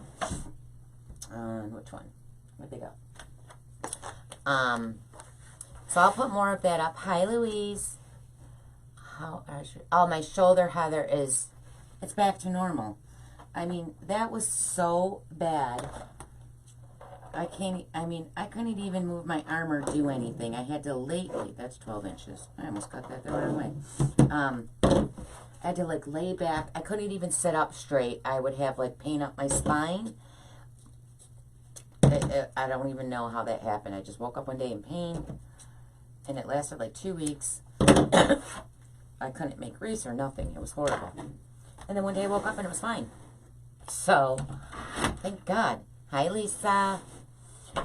Which one? Where'd they go? So I'll put more of that up. Hi, Louise. How are you? Oh, my shoulder, Heather, it's back to normal. I mean, that was so bad. I couldn't even move my arm or do anything. I had to wait, that's 12 inches. I almost cut that the wrong way. I had to like lay back. I couldn't even sit up straight. I would have like pain up my spine. I don't even know how that happened. I just woke up one day in pain, and it lasted like 2 weeks. I couldn't make wreaths or nothing. It was horrible. And then one day I woke up and it was fine. So, thank God. Hi, Lisa.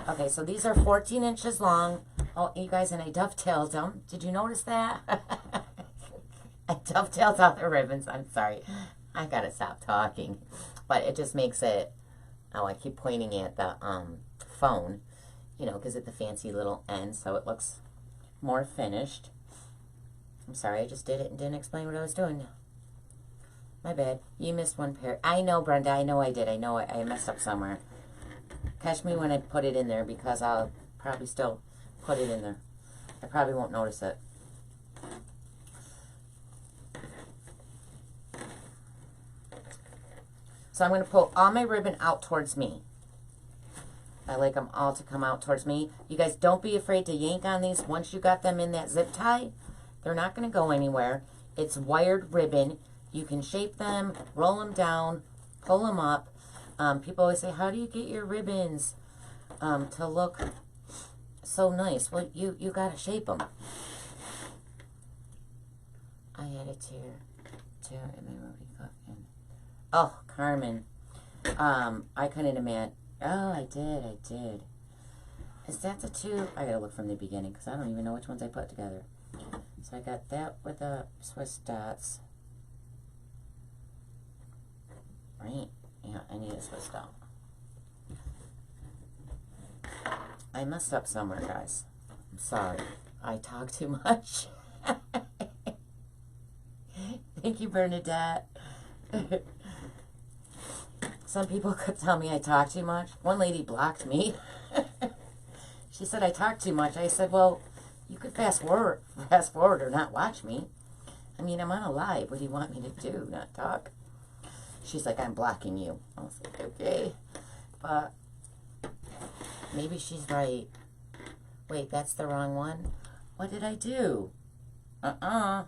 Okay, so these are 14 inches long. Oh, you guys, and I dovetailed them. Did you notice that? I dovetailed all the ribbons. I'm sorry. I gotta stop talking. But it just makes it... Oh, I keep pointing at the phone. You know, gives it the fancy little end so it looks more finished. I'm sorry, I just did it and didn't explain what I was doing. My bad. You missed one pair. I know, Brenda. I know I did. I know I messed up somewhere. Catch me when I put it in there because I'll probably still put it in there. I probably won't notice it. So I'm going to pull all my ribbon out towards me. I like them all to come out towards me. You guys, don't be afraid to yank on these. Once you got them in that zip tie, they're not going to go anywhere. It's wired ribbon. You can shape them, roll them down, pull them up. People always say, how do you get your ribbons to look so nice? Well, you got to shape them. I had a tear in my movie coffin. Oh, Carmen. I couldn't imagine. Oh, I did. Is that the two? I gotta look from the beginning because I don't even know which ones I put together. So I got that with the Swiss dots. Right? Yeah, I need a Swiss dot. I messed up somewhere, guys. I'm sorry. I talk too much. Thank you, Bernadette. Some people could tell me I talk too much. One lady blocked me. She said I talk too much. I said, well, you could fast forward or not watch me. I mean, I'm on a live. What do you want me to do? Not talk? She's like, I'm blocking you. I was like, okay. But maybe she's right. Wait, that's the wrong one? What did I do? Let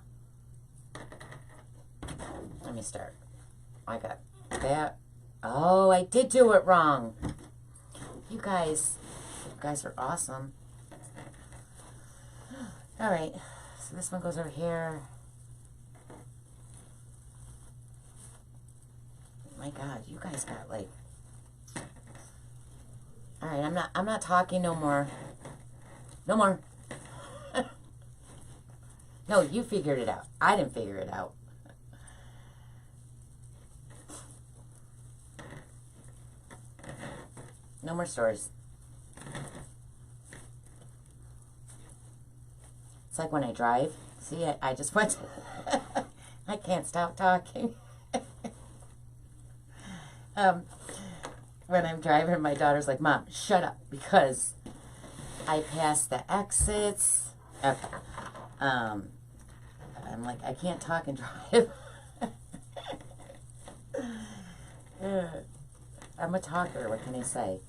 me start. I got that. Oh, I did do it wrong. You guys are awesome. All right, so this one goes over here. My God, you guys got like. All right, I'm not talking no more. No more. No, you figured it out. I didn't figure it out. No more stories. It's like when I drive. See, I just went. I can't stop talking. When I'm driving, my daughter's like, Mom, shut up, because I passed the exits. Okay. I'm like, I can't talk and drive. I'm a talker. What can I say?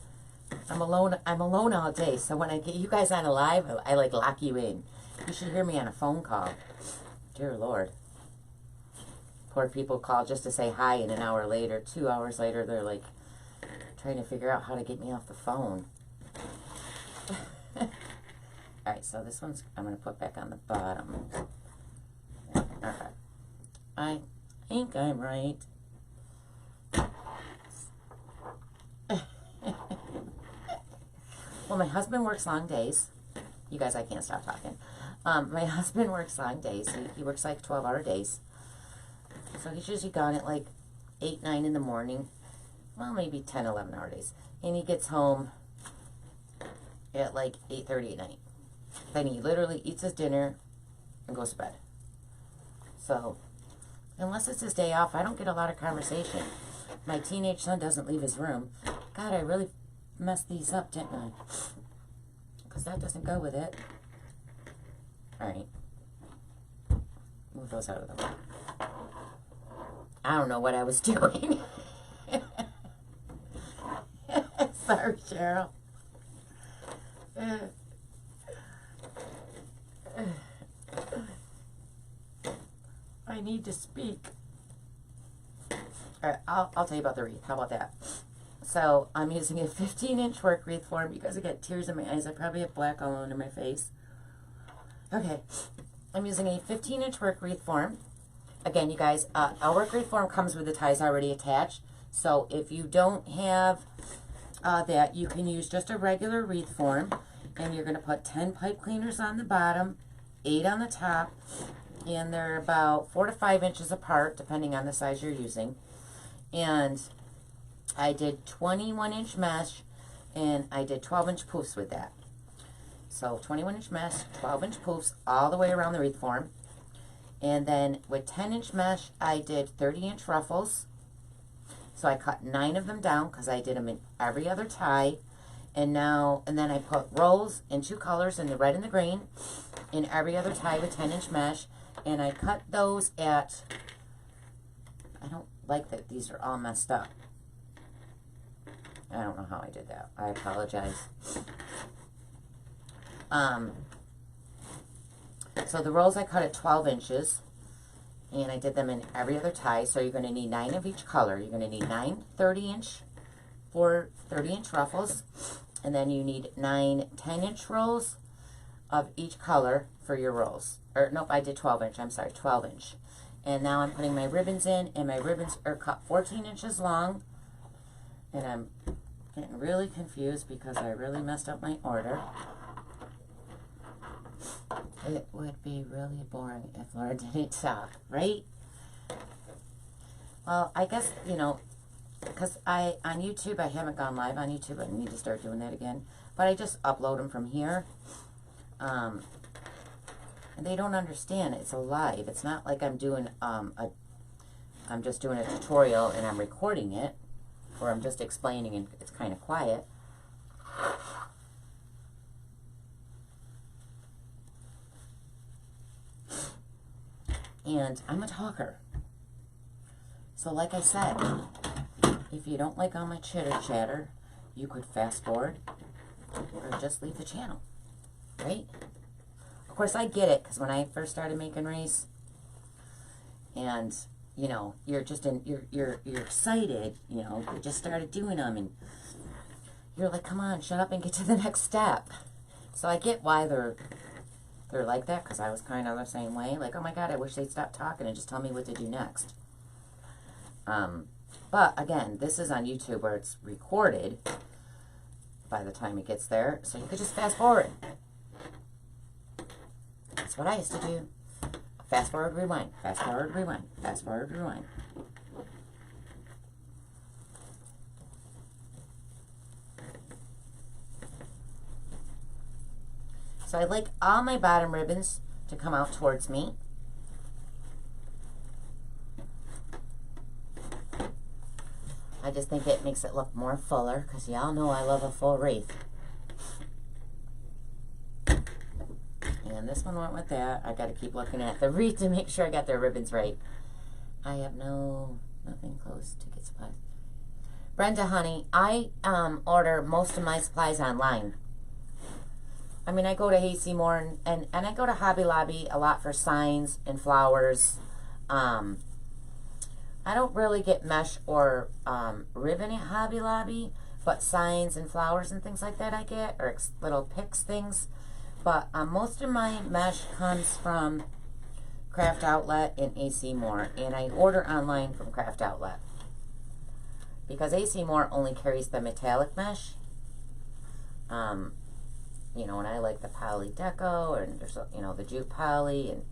I'm alone all day. So when I get you guys on a live, I like lock you in. You should hear me on a phone call. Dear Lord. Poor people call just to say hi, and an hour later, 2 hours later, they're like trying to figure out how to get me off the phone. Alright, so this one's I'm going to put back on the bottom. Alright. I think I'm right. Well, my husband works long days. You guys, I can't stop talking. My husband works long days. He works like 12-hour days. So he's usually gone at like 8, 9 in the morning. Well, maybe 10, 11-hour days. And he gets home at like 8:30 at night. Then he literally eats his dinner and goes to bed. So, unless it's his day off, I don't get a lot of conversation. My teenage son doesn't leave his room. God, I really messed these up, didn't I? Because that doesn't go with it. Alright. Move those out of the way. I don't know what I was doing. Sorry, Cheryl. I need to speak. Alright, I'll tell you about the wreath. How about that? So, I'm using a 15-inch work wreath form. You guys will get tears in my eyes. I probably have black all over my face. Okay. I'm using a 15-inch work wreath form. Again, you guys, our work wreath form comes with the ties already attached. So, if you don't have that, you can use just a regular wreath form. And you're going to put 10 pipe cleaners on the bottom, 8 on the top. And they're about 4 to 5 inches apart, depending on the size you're using. And I did 21-inch mesh, and I did 12-inch poofs with that. So 21-inch mesh, 12-inch poofs all the way around the wreath form. And then with 10-inch mesh, I did 30-inch ruffles. So I cut 9 of them down because I did them in every other tie. And then I put rolls in 2 colors, in the red and the green, in every other tie with 10-inch mesh. And I cut those at, I don't like that these are all messed up. I don't know how I did that. I apologize. So the rolls I cut at 12 inches. And I did them in every other tie. So you're going to need 9 of each color. You're going to need 9 30-inch for 30-inch ruffles. And then you need 9 10-inch rolls of each color for your rolls. Or, nope, I did 12-inch. I'm sorry, 12-inch. And now I'm putting my ribbons in. And my ribbons are cut 14 inches long. And I'm getting really confused because I really messed up my order. It would be really boring if Laura didn't talk, right? Well, I guess, you know, because on YouTube, I haven't gone live on YouTube. I need to start doing that again. But I just upload them from here. And they don't understand. It's a live. It's not like I'm doing a I'm just doing a tutorial and I'm recording it, or I'm just explaining and it's kind of quiet. And I'm a talker. So like I said, if you don't like all my chitter chatter, you could fast forward or just leave the channel, right? Of course, I get it, because when I first started making Wreaths, and you know, you're just you're excited, you know, you just started doing them, and you're like, come on, shut up and get to the next step. So I get why they're like that, because I was kind of the same way. Like, oh my God, I wish they'd stop talking and just tell me what to do next. But again, this is on YouTube where it's recorded by the time it gets there, so you could just fast forward. That's what I used to do. Fast forward, rewind. Fast forward, rewind. Fast forward, rewind. So I like all my bottom ribbons to come out towards me. I just think it makes it look more fuller, because y'all know I love a full wreath. And this one went with that. I got to keep looking at the wreath to make sure I got the ribbons right. I have nothing close to get supplies. Brenda, honey, I order most of my supplies online. I mean, I go to AC Moore and I go to Hobby Lobby a lot for signs and flowers. I don't really get mesh or ribbon at Hobby Lobby, but signs and flowers and things like that I get, or little picks things. But most of my mesh comes from Craft Outlet and AC Moore, and I order online from Craft Outlet because AC Moore only carries the metallic mesh. You know, and I like the poly deco, and there's, you know, the jute poly, and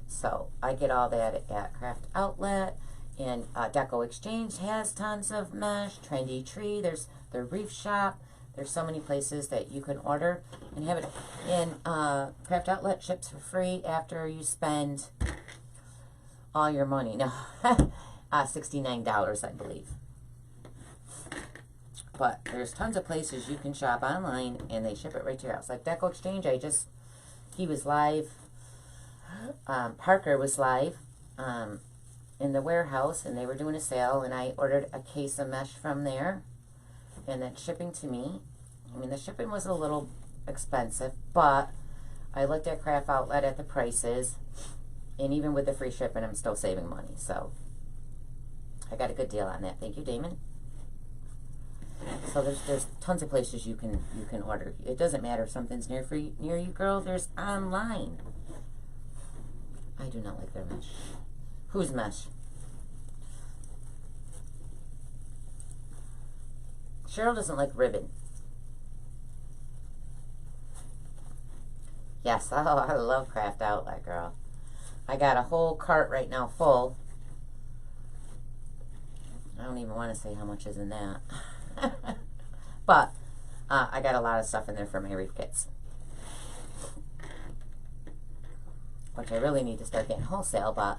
so I get all that at Craft Outlet. And Deco Exchange has tons of mesh. Trendy Tree, there's the Reef Shop. There's so many places that you can order and have it. And Craft Outlet ships for free after you spend all your money. No, $69, I believe. But there's tons of places you can shop online and they ship it right to your house. Like Deco Exchange, he was live. Parker was live in the warehouse, and they were doing a sale, and I ordered a case of mesh from there, and then shipping to me. I mean, the shipping was a little expensive, but I looked at Craft Outlet at the prices, and even with the free shipping, I'm still saving money. So I got a good deal on that. Thank you, Damon. So there's tons of places you can order. It doesn't matter if something's near you, girl. There's online. I do not like their mesh. Whose mesh? Cheryl doesn't like ribbon. Yes, oh, I love Craft Outlet, girl. I got a whole cart right now full. I don't even want to say how much is in that. But I got a lot of stuff in there for my wreath kits, which I really need to start getting wholesale, but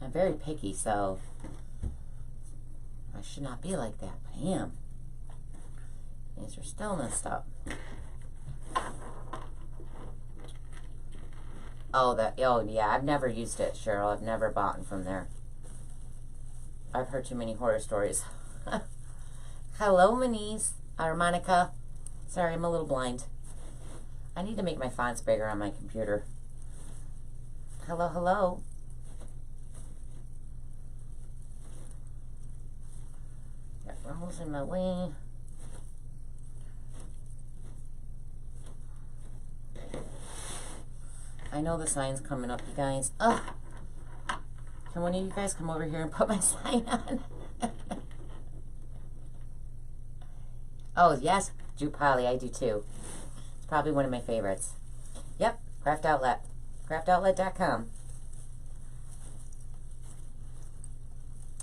I'm very picky, so I should not be like that, but I am. These are still messed up. Oh, yeah, I've never used it, Cheryl. I've never bought from there. I've heard too many horror stories. Hello, Manise, or Monica. Sorry, I'm a little blind. I need to make my fonts bigger on my computer. Hello, hello. Got ruffles in my way. I know the sign's coming up, you guys. Ugh. Can one of you guys come over here and put my sign on? Oh, yes, jute poly, I do too. It's probably one of my favorites. Yep, Craft Outlet. CraftOutlet.com.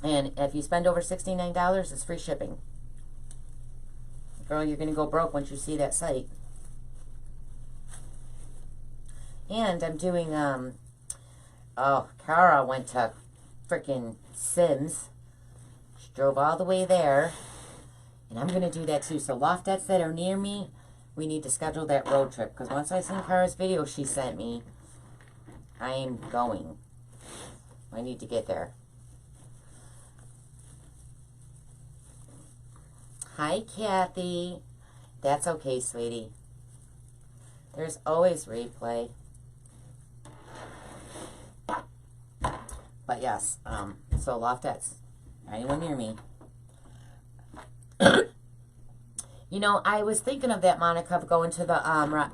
And if you spend over $69, it's free shipping. Girl, you're going to go broke once you see that site. And I'm doing, oh, Cara went to freaking Sims. She drove all the way there. And I'm going to do that too. So Loftettes that are near me, we need to schedule that road trip. Because once I seen Kara's video she sent me, I am going. I need to get there. Hi, Kathy. That's okay, sweetie. There's always replay. But yes, so Loftettes, anyone near me. You know, I was thinking of that, Monica, of going to the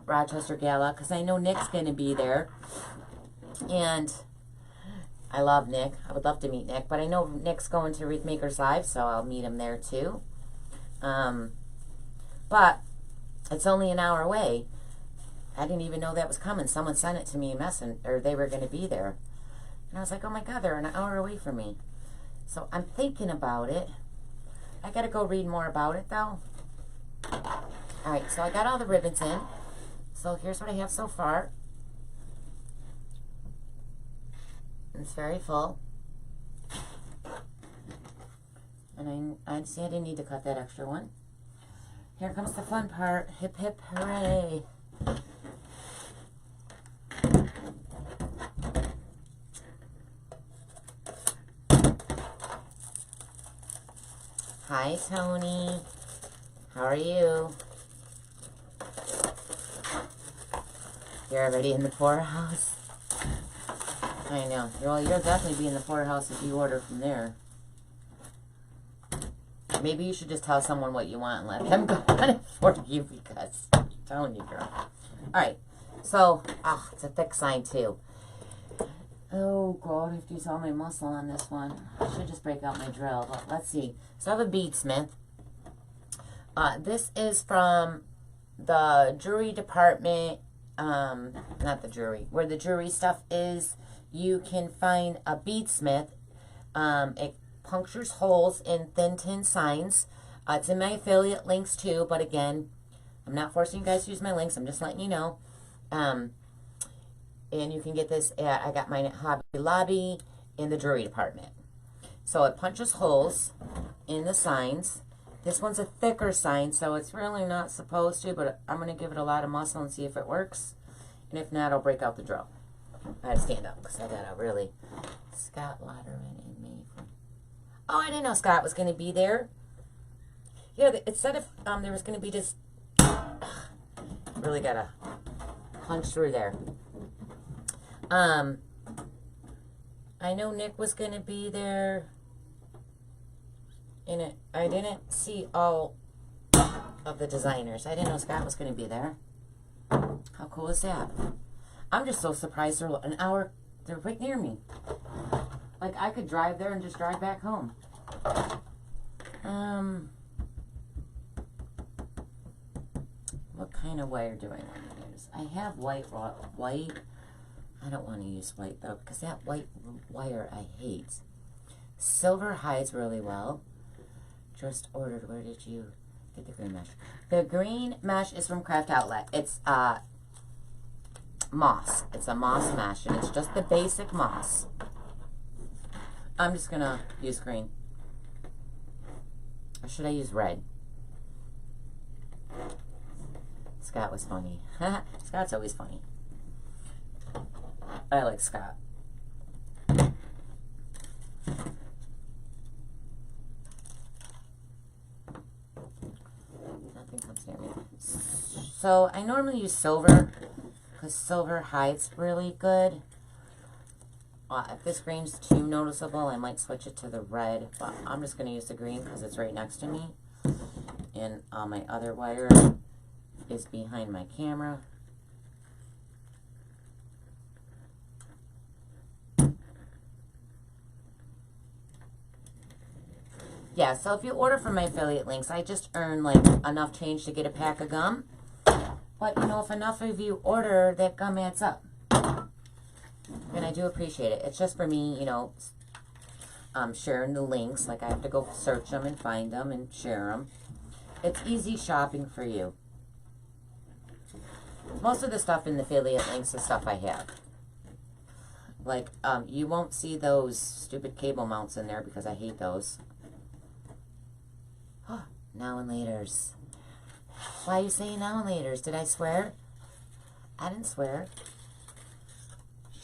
Rochester Gala, because I know Nick's going to be there. And I love Nick. I would love to meet Nick, but I know Nick's going to Wreath Makers Live, so I'll meet him there too. But it's only an hour away. I didn't even know that was coming. Someone sent it to me in Messenger, or they were going to be there. And I was like, oh my God, they're an hour away from me. So I'm thinking about it. I got to go read more about it, though. Alright, so I got all the ribbons in. So here's what I have so far. It's very full. And I see I didn't need to cut that extra one. Here comes the fun part. Hip, hip, hooray. Hi, Tony. How are you? You're already in the poorhouse? I know. Well, you'll definitely be in the poorhouse if you order from there. Maybe you should just tell someone what you want and let them go on it for you, because I'm telling you, girl. Alright, so, it's a thick sign too. Oh, God, I have to use all my muscle on this one. I should just break out my drill, but let's see. So I have a beadsmith. This is from the jewelry department, not the jewelry, where the jewelry stuff is. You can find a beadsmith. It punctures holes in thin tin signs. It's in my affiliate links too, but again, I'm not forcing you guys to use my links. I'm just letting you know. And you can get this at, I got mine at Hobby Lobby in the jewelry department. So it punches holes in the signs. This one's a thicker sign, so it's really not supposed to, but I'm going to give it a lot of muscle and see if it works. And if not, I'll break out the drill. I had to stand up because I got a really Scott Waterman in me. Oh, I didn't know Scott was going to be there. Yeah, it said if there was going to be just... really got to punch through there. I know Nick was going to be there. And I didn't see all of the designers. I didn't know Scott was going to be there. How cool is that? I'm just so surprised they're an hour. They're right near me. Like, I could drive there and just drive back home. What kind of wire do I want to use? I have white. I don't want to use white, though, because that white wire I hate. Silver hides really well. Just ordered. Where did you get the green mesh? The green mesh is from Craft Outlet. It's moss. It's a moss mesh, and it's just the basic moss. I'm just going to use green. Or should I use red? Scott was funny. Scott's always funny. I like Scott. Nothing comes near me. So I normally use silver because silver hides really good. If this green's too noticeable, I might switch it to the red, but I'm just going to use the green because it's right next to me. And my other wire is behind my camera. Yeah, so if you order from my affiliate links, I just earn like enough change to get a pack of gum. But, you know, if enough of you order, that gum adds up. And I do appreciate it. It's just for me, you know, sharing the links. Like, I have to go search them and find them and share them. It's easy shopping for you. Most of the stuff in the affiliate links is stuff I have. Like, you won't see those stupid cable mounts in there because I hate those. Oh, now and laters. Why are you saying now and laters? Did I swear? I didn't swear.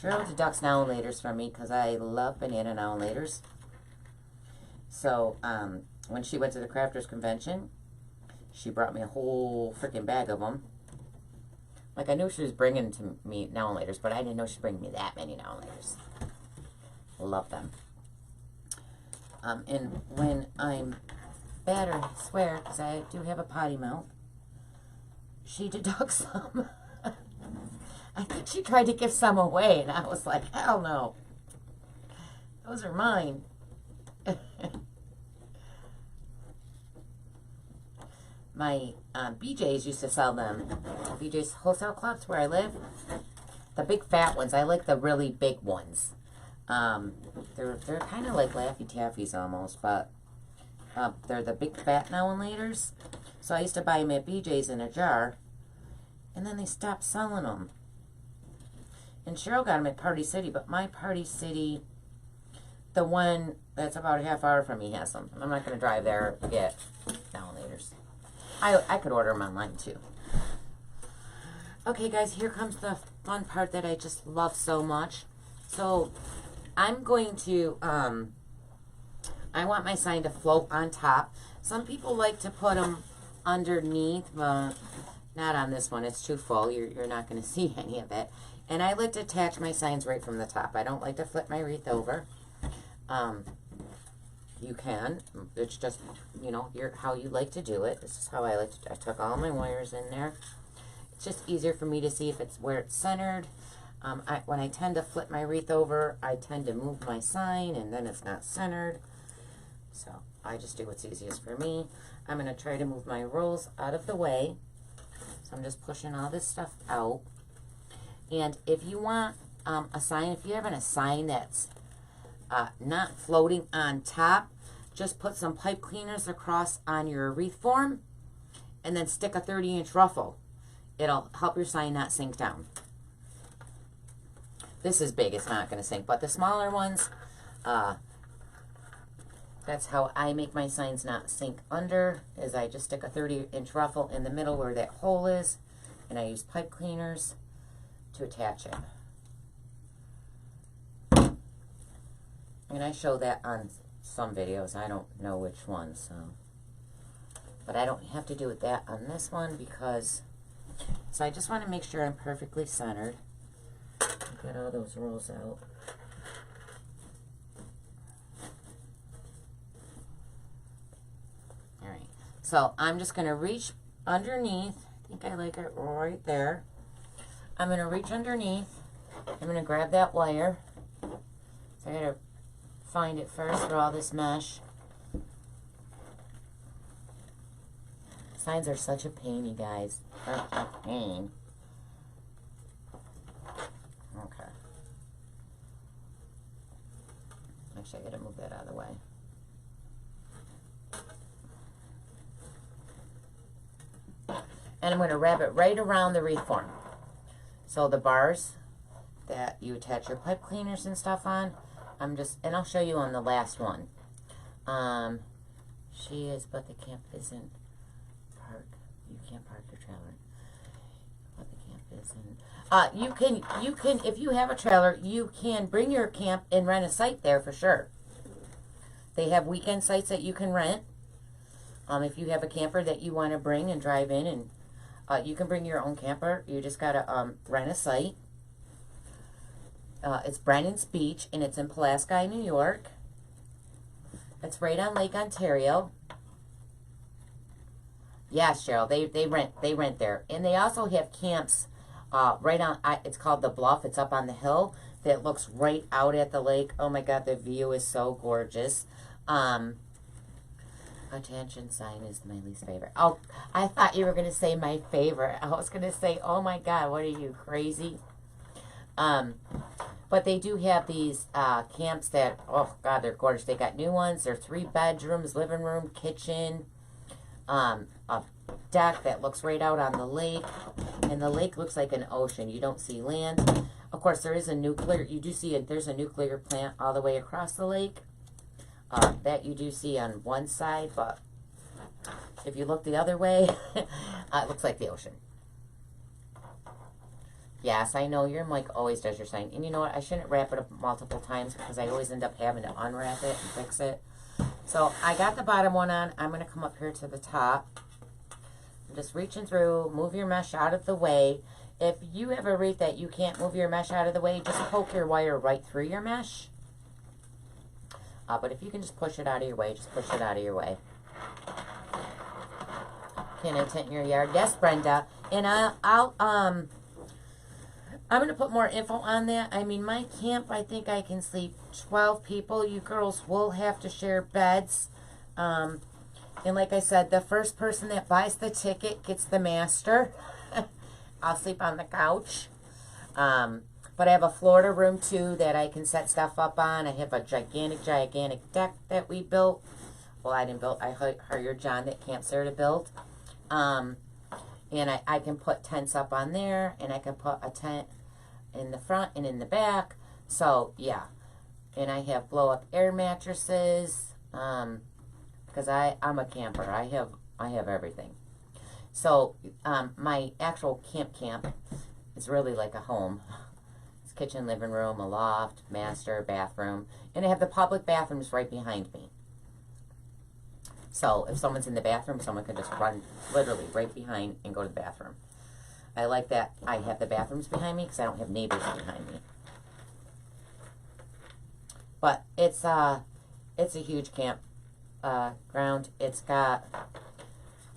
Cheryl deducts now and laters from me because I love banana now and laters. So, when she went to the crafters convention, she brought me a whole freaking bag of them. Like, I knew she was bringing to me now and laters, but I didn't know she'd bring me that many now and laters. Love them. And when I'm bad, or I swear, because I do have a potty mouth, she deducts some. I think she tried to give some away, and I was like, hell no. Those are mine. My BJ's used to sell them. BJ's wholesale clubs where I live. The big fat ones. I like the really big ones. They're kind of like Laffy Taffies almost, but they're the big fat now and laters. So I used to buy them at BJ's in a jar, and then they stopped selling them. And Cheryl got them at Party City, but my Party City, the one that's about a half hour from me, has them. I'm not going to drive there to get now and laters. I could order them online too. Okay, guys, here comes the fun part that I just love so much. So I'm going to, I want my sign to float on top. Some people like to put them underneath, but not on this one. It's too full. You're not going to see any of it. And I like to attach my signs right from the top. I don't like to flip my wreath over. You can. It's just, you know, how you like to do it. This is how I like to. I took all my wires in there. It's just easier for me to see if it's where it's centered. When I tend to flip my wreath over, I tend to move my sign, and then it's not centered. So I just do what's easiest for me. I'm going to try to move my rolls out of the way. So I'm just pushing all this stuff out. And if you want a sign, if you're having a sign that's not floating on top, just put some pipe cleaners across on your wreath form and then stick a 30-inch ruffle. It'll help your sign not sink down. This is big, it's not going to sink, but the smaller ones, that's how I make my signs not sink under, is I just stick a 30-inch ruffle in the middle where that hole is, and I use pipe cleaners to attach it. And I show that on some videos. I don't know which one, so. But I don't have to do that on this one because, so I just want to make sure I'm perfectly centered. Get all those rolls out. Alright, so I'm just going to reach underneath. I think I like it right there. I'm going to reach underneath. I'm going to grab that wire. So I got to find it first for all this mesh. Signs are such a pain, you guys. Such a pain. Okay. Actually, I gotta move that out of the way. And I'm gonna wrap it right around the wreath form. So the bars that you attach your pipe cleaners and stuff on, and I'll show you on the last one. She is, but the camp isn't park. You can't park your trailer. But the camp isn't. You can, if you have a trailer, you can bring your camp and rent a site there for sure. They have weekend sites that you can rent. If you have a camper that you want to bring and drive in, and you can bring your own camper. You just gotta rent a site. It's Brennan's Beach, and it's in Pulaski, New York. It's right on Lake Ontario. Yeah, Cheryl, they rent there, and they also have camps right on. It's called the Bluff. It's up on the hill that looks right out at the lake. Oh my God, the view is so gorgeous. Attention sign is my least favorite. Oh, I thought you were gonna say my favorite. I was gonna say, oh my God, what are you, crazy? But they do have these camps that, oh God, they're gorgeous. They got new ones. They're 3 bedrooms, living room, kitchen, a deck that looks right out on the lake. And the lake looks like an ocean. You don't see land. Of course, there is a nuclear, you do see there's a nuclear plant all the way across the lake. That you do see on one side, but if you look the other way, it looks like the ocean. Yes, I know your mic always does your sign. And you know what? I shouldn't wrap it up multiple times because I always end up having to unwrap it and fix it. So I got the bottom one on. I'm going to come up here to the top. I'm just reaching through. Move your mesh out of the way. If you have a wreath that you can't move your mesh out of the way, just poke your wire right through your mesh. But if you can just push it out of your way, just push it out of your way. Can I tent in your yard? Yes, Brenda. And I'm going to put more info on that. I mean, my camp, I think I can sleep 12 people. You girls will have to share beds. And like I said, the first person that buys the ticket gets the master. I'll sleep on the couch. But I have a Florida room, too, that I can set stuff up on. I have a gigantic deck that we built. Well, I didn't build. I hired John that Camp Sarah to build. And I can put tents up on there. And I can put a tent in the front and in the back. So, yeah. And I have blow-up air mattresses. Because I'm a camper. I have everything. So, my actual camp is really like a home. Kitchen, living room, a loft, master, bathroom, and I have the public bathrooms right behind me. So if someone's in the bathroom, someone can just run literally right behind and go to the bathroom. I like that I have the bathrooms behind me because I don't have neighbors behind me. But it's a huge camp ground. It's got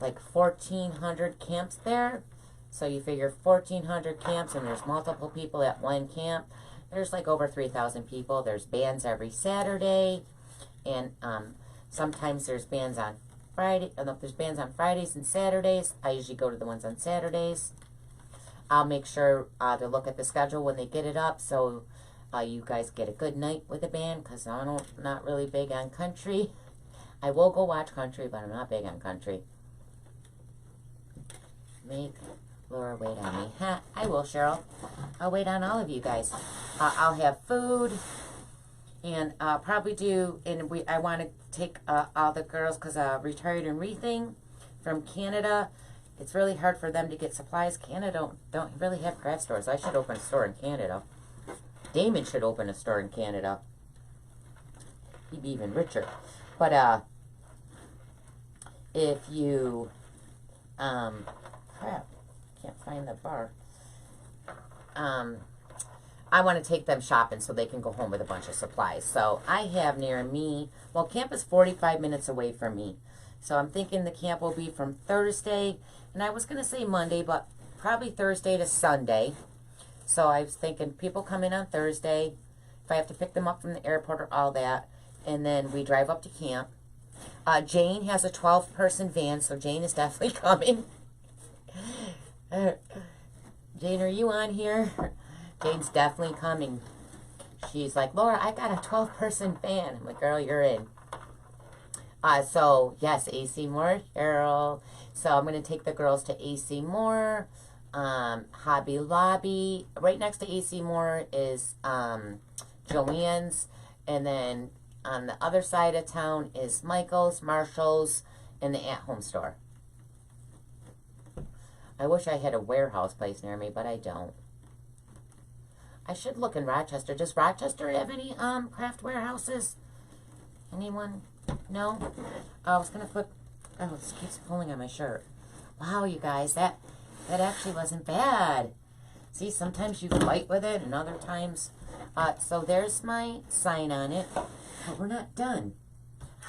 like 1,400 camps there. So you figure 1,400 camps, and there's multiple people at one camp. There's like over 3,000 people. There's bands every Saturday, and sometimes there's bands on Friday. There's bands on Fridays and Saturdays. I usually go to the ones on Saturdays. I'll make sure to look at the schedule when they get it up, so you guys get a good night with the band. Because I'm not really big on country. I will go watch country, but I'm not big on country. Laura, wait on me. Ha, I will, Cheryl. I'll wait on all of you guys. I'll have food, and probably do, and I want to take all the girls, because retired and Wreathing from Canada. It's really hard for them to get supplies. Canada don't really have craft stores. I should open a store in Canada. Damon should open a store in Canada. He'd be even richer. But if you crap. Can't find the bar. I want to take them shopping so they can go home with a bunch of supplies. So I have near me, well, camp is 45 minutes away from me. So I'm thinking the camp will be from Thursday, and I was going to say Monday, but probably Thursday to Sunday. So I was thinking people come in on Thursday, if I have to pick them up from the airport or all that, and then we drive up to camp. Jane has a 12-person van, so Jane is definitely coming. Jane, are you on here? Jane's definitely coming. She's like, Laura, I got a 12-person van. I'm like, girl, you're in. So, yes, AC Moore, Cheryl. So I'm going to take the girls to AC Moore, Hobby Lobby. Right next to AC Moore is Joann's. And then on the other side of town is Michael's, Marshall's, and the at-home store. I wish I had a warehouse place near me, but I don't. I should look in Rochester. Does Rochester have any craft warehouses? Anyone? No? I was going to put... Oh, this keeps pulling on my shirt. Wow, you guys, that actually wasn't bad. See, sometimes you fight with it, and other times... so there's my sign on it. But we're not done.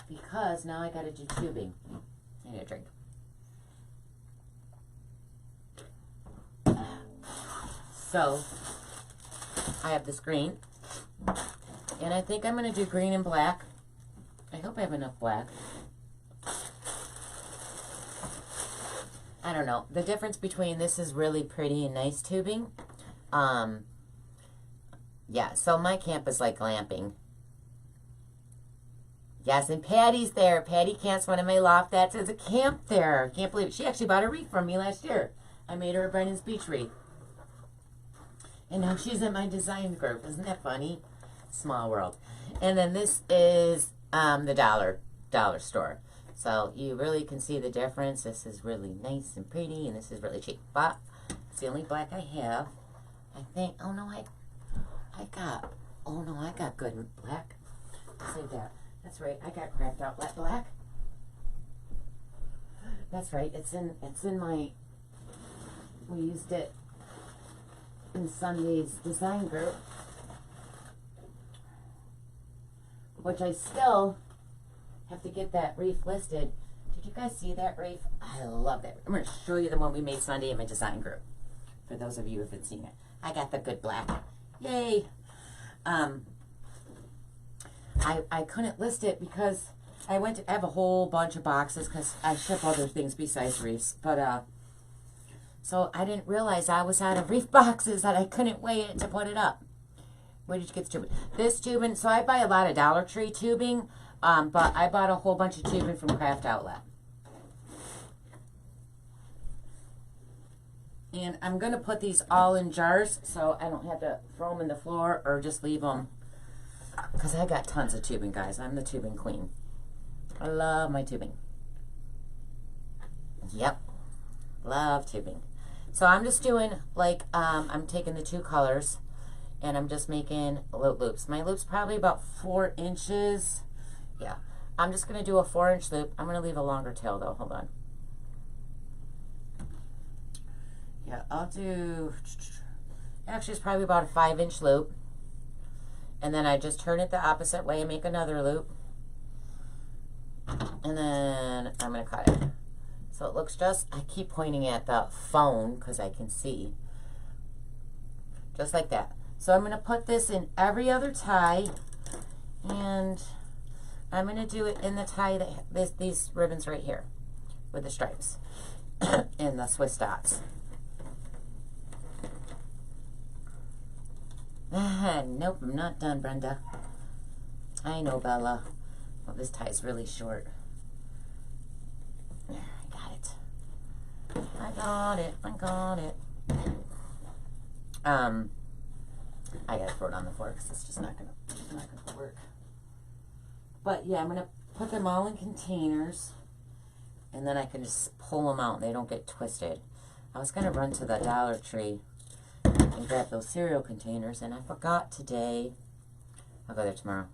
Because now I got to do tubing. I need a drink. So, I have this green, and I think I'm going to do green and black. I hope I have enough black. I don't know. The difference between this is really pretty and nice tubing. Yeah, so my camp is like glamping. Yes, and Patty's there. Patty Camp's one of my loft. That's a camp there. Can't believe it. She actually bought a wreath from me last year. I made her a Brennan's Beach wreath. And now she's in my design group. Isn't that funny? Small world. And then this is the dollar store. So you really can see the difference. This is really nice and pretty, and this is really cheap. But it's the only black I have. I think, oh no, I got good black. Save that. That's right, I got Craft Outlet black. That's right, it's in my, we used it in Sunday's design group, which I still have to get that Wreath listed. Did you guys see that Wreath? I love that. I'm going to show you the one we made Sunday in my design group, for those of you who haven't seen it. I got the good black. Yay! I couldn't list it because I have a whole bunch of boxes because I ship other things besides Wreaths. But, so I didn't realize I was out of Wreath boxes that I couldn't wait to put it up. Where did you get the tubing? This tubing, so I buy a lot of Dollar Tree tubing, but I bought a whole bunch of tubing from Craft Outlet. And I'm going to put these all in jars so I don't have to throw them in the floor or just leave them. Because I got tons of tubing, guys. I'm the tubing queen. I love my tubing. Yep. Love tubing. So I'm just doing, like, I'm taking the two colors and I'm just making loops. My loop's probably about 4 inches. Yeah. I'm just going to do a 4-inch loop. I'm going to leave a longer tail, though. Hold on. Yeah, I'll do, actually it's probably about a 5-inch loop. And then I just turn it the opposite way and make another loop. And then I'm going to cut it. So it looks just, I keep pointing at the phone because I can see. Just like that. So I'm going to put this in every other tie. And I'm going to do it in the tie that these ribbons right here. With the stripes. And the Swiss dots. Nope, I'm not done, Brenda. I know, Bella. Well, this tie is really short. There, I got it. I got it. I gotta throw it on the floor because it's just not gonna work. But yeah, I'm gonna put them all in containers, and then I can just pull them out. They don't get twisted. I was gonna run to the Dollar Tree and grab those cereal containers, and I forgot today. I'll go there tomorrow.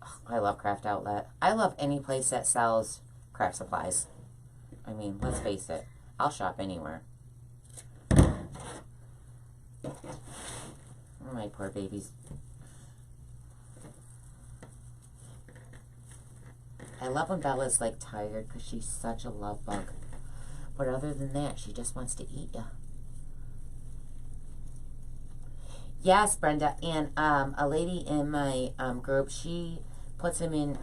Oh, I love Craft Outlet. I love any place that sells craft supplies. I mean, let's face it. I'll shop anywhere. Oh, my poor babies. I love when Bella's like tired because she's such a love bug. But other than that, she just wants to eat ya. Yes, Brenda, and a lady in my group, she puts them in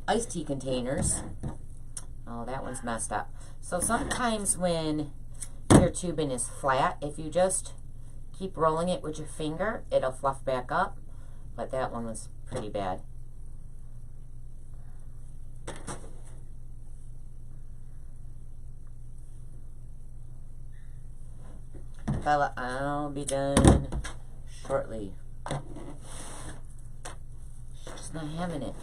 iced tea containers. Oh, that one's messed up. So sometimes when your tubing is flat, if you just keep rolling it with your finger, it'll fluff back up. But that one was pretty bad. Bella, I'll be done shortly. She's just not having it.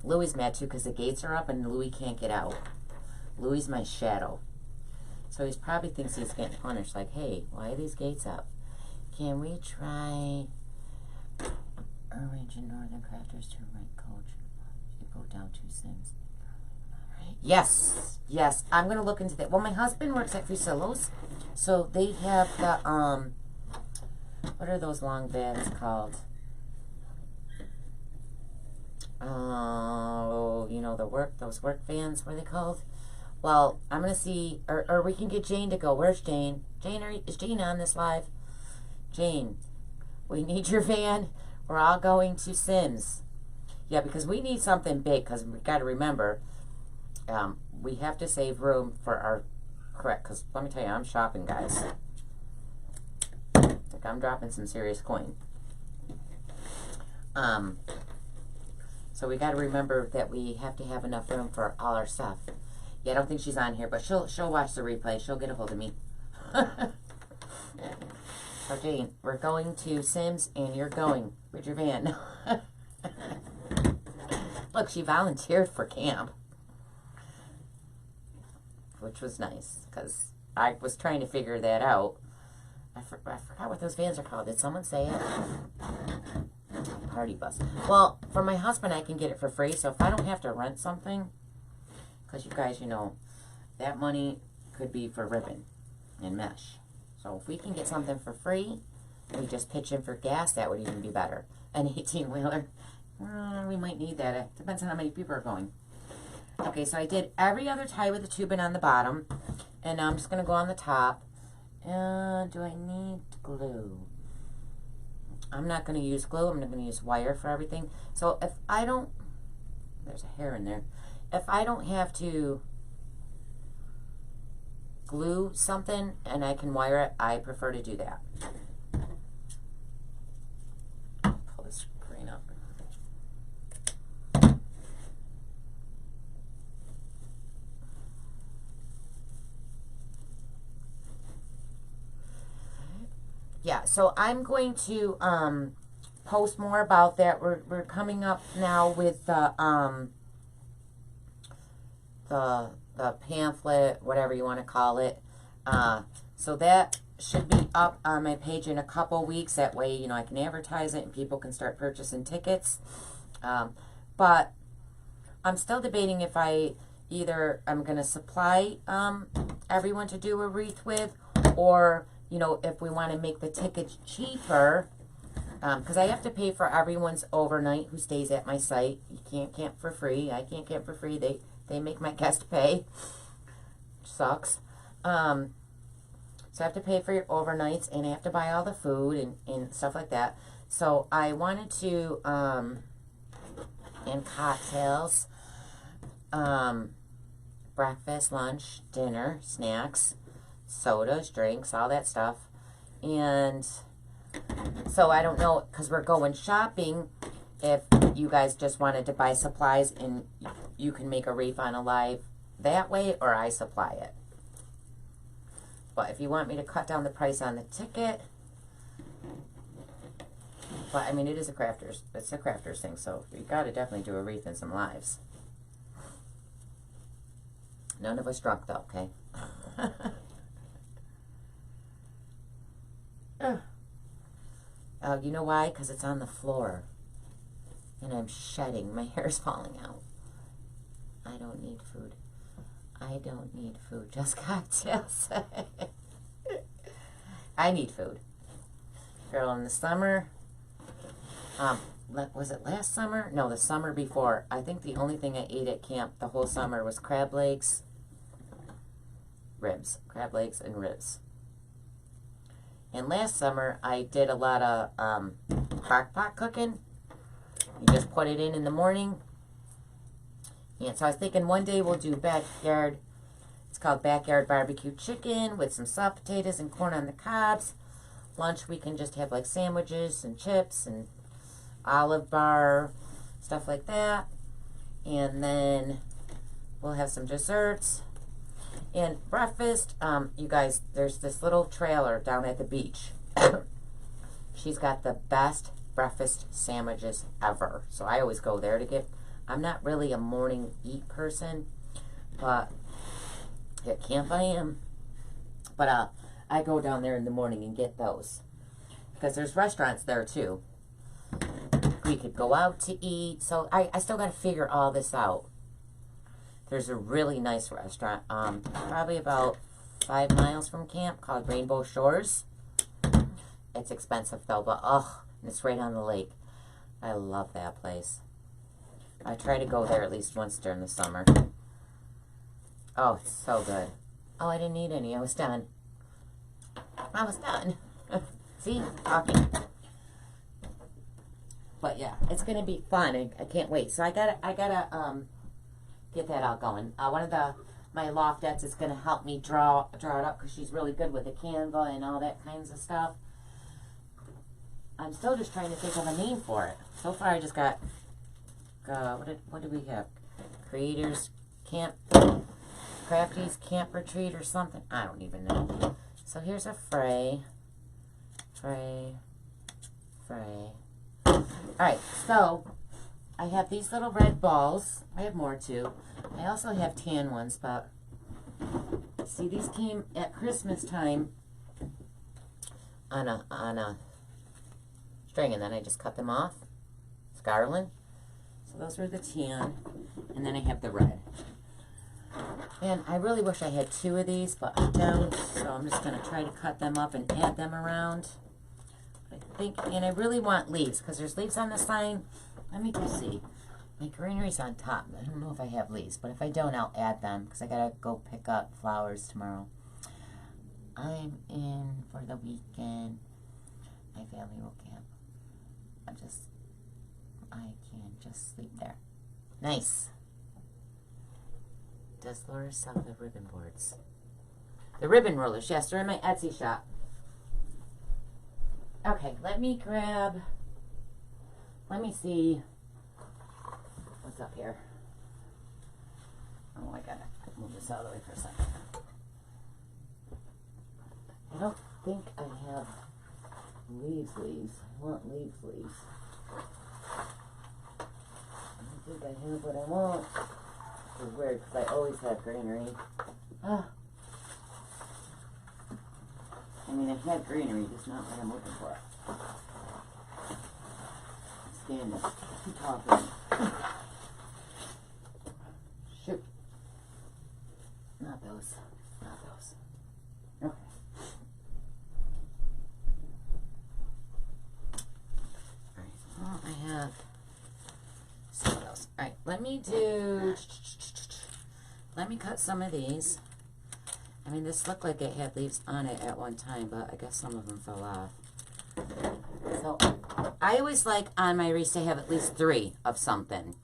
Louie's mad too because the gates are up and Louie can't get out. Louie's my shadow. So he probably thinks he's getting punished. Like, hey, why are these gates up? Can we try Orange and Northern Crafters to write coach? You go down 2 cents. Yes, yes. I'm going to look into that. Well, my husband works at Fusillo's, so they have the, what are those long vans called? Oh, you know, those work vans, what are they called? Well, I'm going to see, or we can get Jane to go. Where's Jane? Jane, is Jane on this live? Jane, we need your van. We're all going to Sims. Yeah, because we need something big, because we got to remember, we have to save room for our, correct, because let me tell you, I'm shopping, guys. Like, I'm dropping some serious coin. So we got to remember that we have to have enough room for all our stuff. Yeah, I don't think she's on here, but she'll watch the replay. She'll get a hold of me. So Jane, we're going to Sims, and you're going with your van. Look, she volunteered for camp, which was nice, because I was trying to figure that out. I forgot what those vans are called. Did someone say it? Party bus. Well, for my husband, I can get it for free, so if I don't have to rent something, because you guys, you know, that money could be for ribbon and mesh. So if we can get something for free, we just pitch in for gas, that would even be better. An 18-wheeler, we might need that. It depends on how many people are going. Okay, so I did every other tie with the tubing on the bottom, and now I'm just going to go on the top. Do I need glue? I'm not going to use glue. I'm going to use wire for everything. So if I don't, there's a hair in there. If I don't have to glue something and I can wire it, I prefer to do that. Pull this screen up. Yeah, so I'm going to post more about that. We're coming up now with the pamphlet, whatever you want to call it. So that should be up on my page in a couple weeks. That way, you know, I can advertise it and people can start purchasing tickets. But I'm still debating if I'm going to supply everyone to do a wreath with, or, you know, if we want to make the tickets cheaper, because I have to pay for everyone's overnight who stays at my site. You can't camp for free. I can't camp for free. They make my guest pay, which sucks. So I have to pay for your overnights, and I have to buy all the food and stuff like that. So I wanted to, and cocktails, breakfast, lunch, dinner, snacks, sodas, drinks, all that stuff. And so I don't know, because we're going shopping, if you guys just wanted to buy supplies and you can make a wreath on a live that way, or I supply it. But if you want me to cut down the price on the ticket, but I mean, it's a crafters thing, so you got to definitely do a wreath and some lives. None of us drunk though, okay? You know why? Because it's on the floor. And I'm shedding. My hair's falling out. I don't need food. I don't need food. Just cocktails. I need food. Girl, in the summer, was it last summer? No, the summer before. I think the only thing I ate at camp the whole summer was crab legs, ribs. Crab legs and ribs. And last summer, I did a lot of crock pot cooking. You just put it in the morning. And so I was thinking one day we'll do backyard. It's called backyard barbecue chicken with some soft potatoes and corn on the cobs. Lunch we can just have like sandwiches and chips and olive bar, stuff like that. And then we'll have some desserts. And breakfast, you guys, there's this little trailer down at the beach. She's got the best breakfast sandwiches ever. So I always go there to get, I'm not really a morning eat person, but at camp I am. But I go down there in the morning and get those. Because there's restaurants there too. We could go out to eat. So I still got to figure all this out. There's a really nice restaurant, probably about 5 miles from camp, called Rainbow Shores. It's expensive though, but it's right on the lake. I love that place. I try to go there at least once during the summer. Oh, it's so good. Oh, I didn't eat any. I was done. I was done. See? Talking. But yeah, it's gonna be fun. I can't wait. So I gotta get that all going. One of my loftettes is going to help me draw it up because she's really good with the Canva and all that kinds of stuff. I'm still just trying to think of a name for it. So far I just got, what did we have? Creators Camp Crafty's camp retreat or something. I don't even know. So here's a fray. Fray. Alright, so I have these little red balls. I have more too. I also have tan ones, but see, these came at Christmas time on a string, and then I just cut them off. It's garland. So those were the tan, and then I have the red. And I really wish I had 2 of these, but I don't, so I'm just going to try to cut them up and add them around. I think, and I really want leaves, because there's leaves on the sign. Let me just see. My greenery's on top. I don't know if I have leaves, but if I don't, I'll add them, because I got to go pick up flowers tomorrow. I'm in for the weekend. My family will camp. I can just sleep there. Nice. Does Laura sell the ribbon boards? The ribbon rollers, yes, they're in my Etsy shop. Okay, let me see what's up here. Oh, I gotta move this out of the way for a second. I don't think I have leaves. I want leaves. I don't think I have what I want. It's weird because I always have greenery. I mean, I've had greenery, just not what I'm looking for. Stand up. Keep talking. Shoot. Not those. Okay. Alright, well, I have some of those. Alright, let me cut some of these. I mean, this looked like it had leaves on it at one time, but I guess some of them fell off. So, I always like on my wreaths to have at least 3 of something.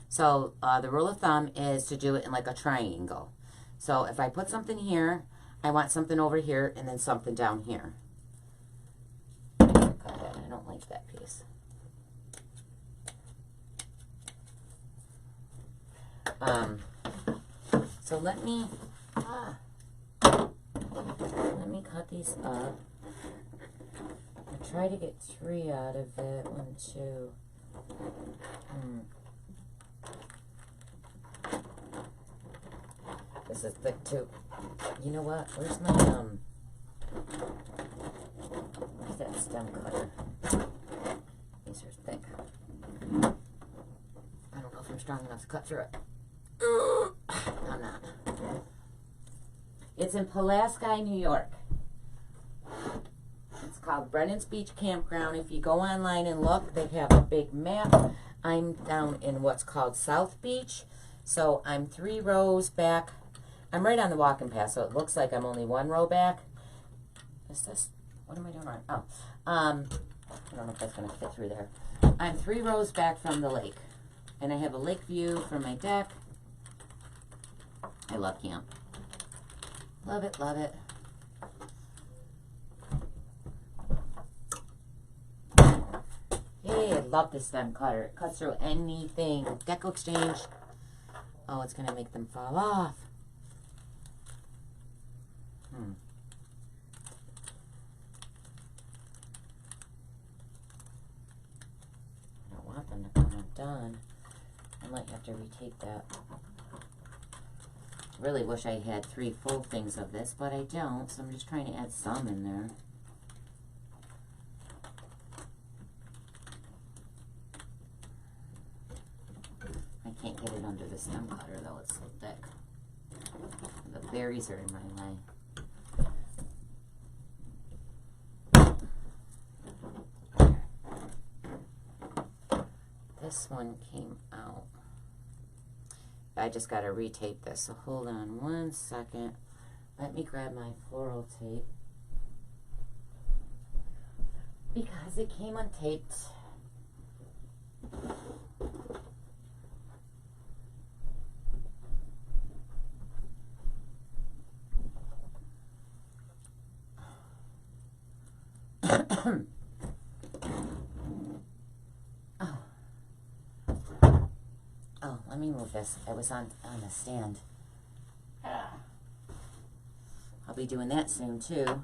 So, the rule of thumb is to do it in like a triangle. So, if I put something here, I want something over here, and then something down here. Cut that. I don't like that piece. So let me cut these up. I try to get 3 out of it. 1, 2. This is thick too. You know what? Where's my where's that stem cutter? These are thick. I don't know if I'm strong enough to cut through it. I'm not. It's in Pulaski, New York. It's called Brennan's Beach Campground. If you go online and look, they have a big map. I'm down in what's called South Beach. So I'm 3 rows back. I'm right on the walking path, so it looks like I'm only 1 row back. Is this, what am I doing wrong? Oh, I don't know if that's going to fit through there. I'm 3 rows back from the lake. And I have a lake view from my deck. I love camp. Love it, love it. Yay, I love the stem cutter. It cuts through anything. Deco exchange. Oh, it's going to make them fall off. I don't want them to come undone. I might have to retake that. Really wish I had 3 full things of this, but I don't, so I'm just trying to add some in there. I can't get it under the stem cutter though, it's so thick. The berries are in my way. This one came out. I just got to retape this, so hold on 1 second. Let me grab my floral tape because it came untaped. Oh, let me move this. I was on a stand. be doing that soon too.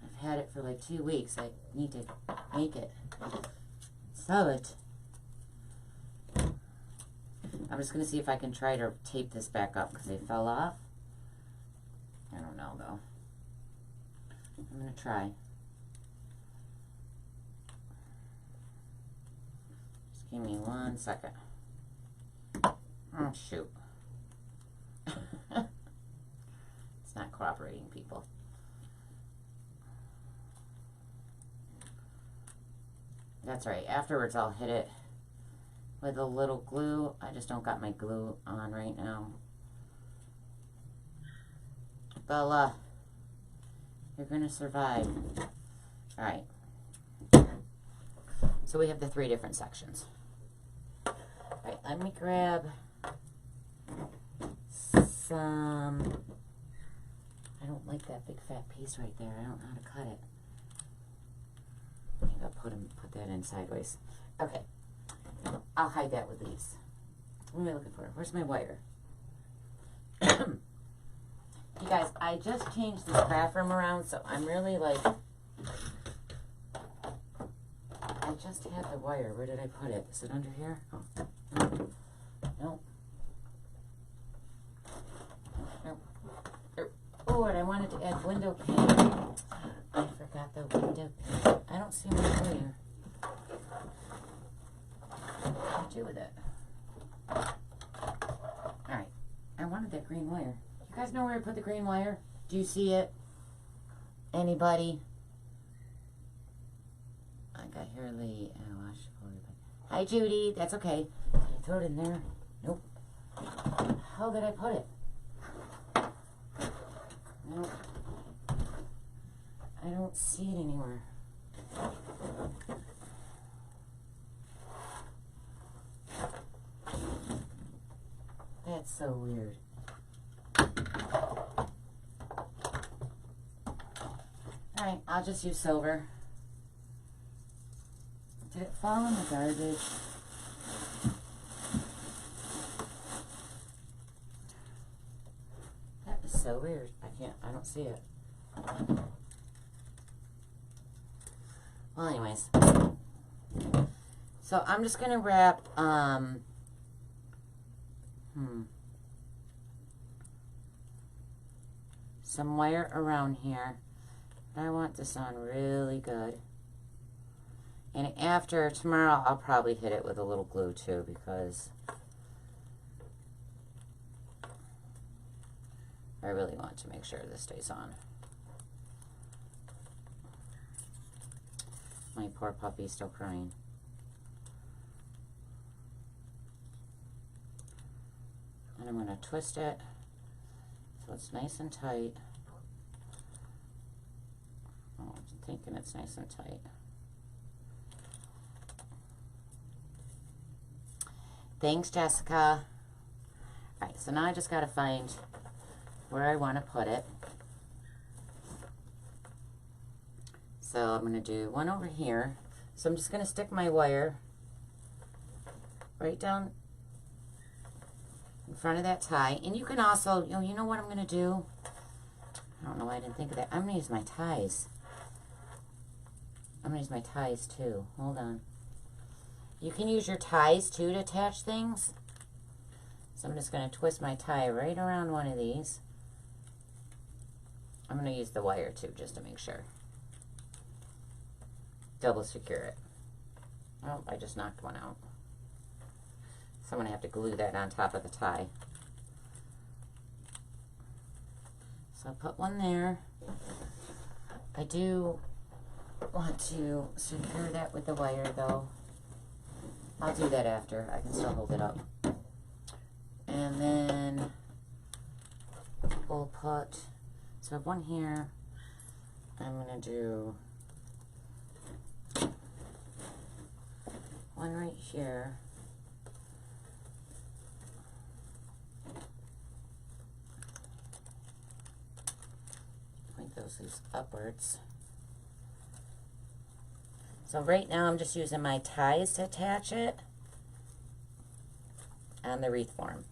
I've had it for like 2 weeks. I need to make it. Sell it. I'm just going to see if I can try to tape this back up because they fell off. I don't know though. I'm going to try. Just give me 1 second. Oh, shoot. It's not cooperating, people. That's right. Afterwards, I'll hit it with a little glue. I just don't got my glue on right now. Bella, you're going to survive. All right. So we have the 3 different sections. All right, let me grab some... I don't like that big fat piece right there. I don't know how to cut it. Maybe I'll put that in sideways. Okay. I'll hide that with these. What am I looking for? Where's my wire? You guys, I just changed this craft room around, so I'm really like... I just had the wire. Where did I put it? Is it under here? Oh, no. Nope. Oh, and I wanted to add window pane. I forgot the window pane. I don't see my wire. What do I do with it? Alright. I wanted that green wire. You guys know where I put the green wire? Do you see it? Anybody? I got here late. Hi, Judy. That's okay. Can I throw it in there? Nope. How did I put it? Nope. I don't see it anywhere. That's so weird. Alright, I'll just use silver. Did it fall in the garbage? That is so weird. I don't see it. Well, anyways. So I'm just going to wrap, some wire around here. I want this on really good. And after tomorrow, I'll probably hit it with a little glue too, because I really want to make sure this stays on. My poor puppy's still crying. And I'm going to twist it so it's nice and tight. Oh, I'm thinking it's nice and tight. Thanks, Jessica. Alright, so now I just got to find where I want to put it. So I'm going to do one over here. So I'm just going to stick my wire right down in front of that tie. And you can also, you know what I'm going to do? I don't know why I didn't think of that. I'm going to use my ties. I'm going to use my ties too. Hold on. You can use your ties too to attach things. So I'm just going to twist my tie right around one of these. I'm going to use the wire too, just to make sure. Double secure it. Oh, I just knocked one out. So I'm going to have to glue that on top of the tie. So I'll put one there. I do want to secure that with the wire though. I'll do that after. I can still hold it up. And then we'll put, so I have one here. I'm going to do one right here. Point those loose upwards. So right now I'm just using my ties to attach it on the wreath form.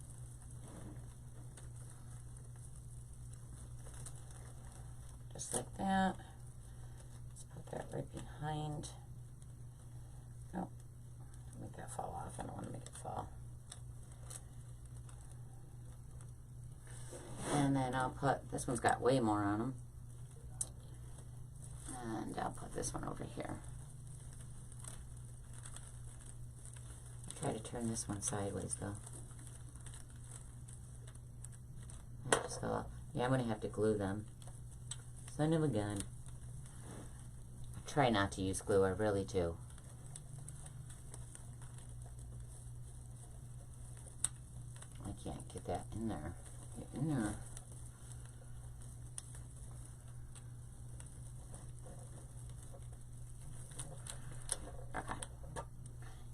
that. Let's put that right behind. Oh, make that fall off. I don't want to make it fall. And then I'll put, this one's got way more on them. And I'll put this one over here. Try to turn this one sideways though. Just go, yeah, I'm going to have to glue them. Son of a gun. I try not to use glue, I really do. I can't get that in there. Get in there. Okay.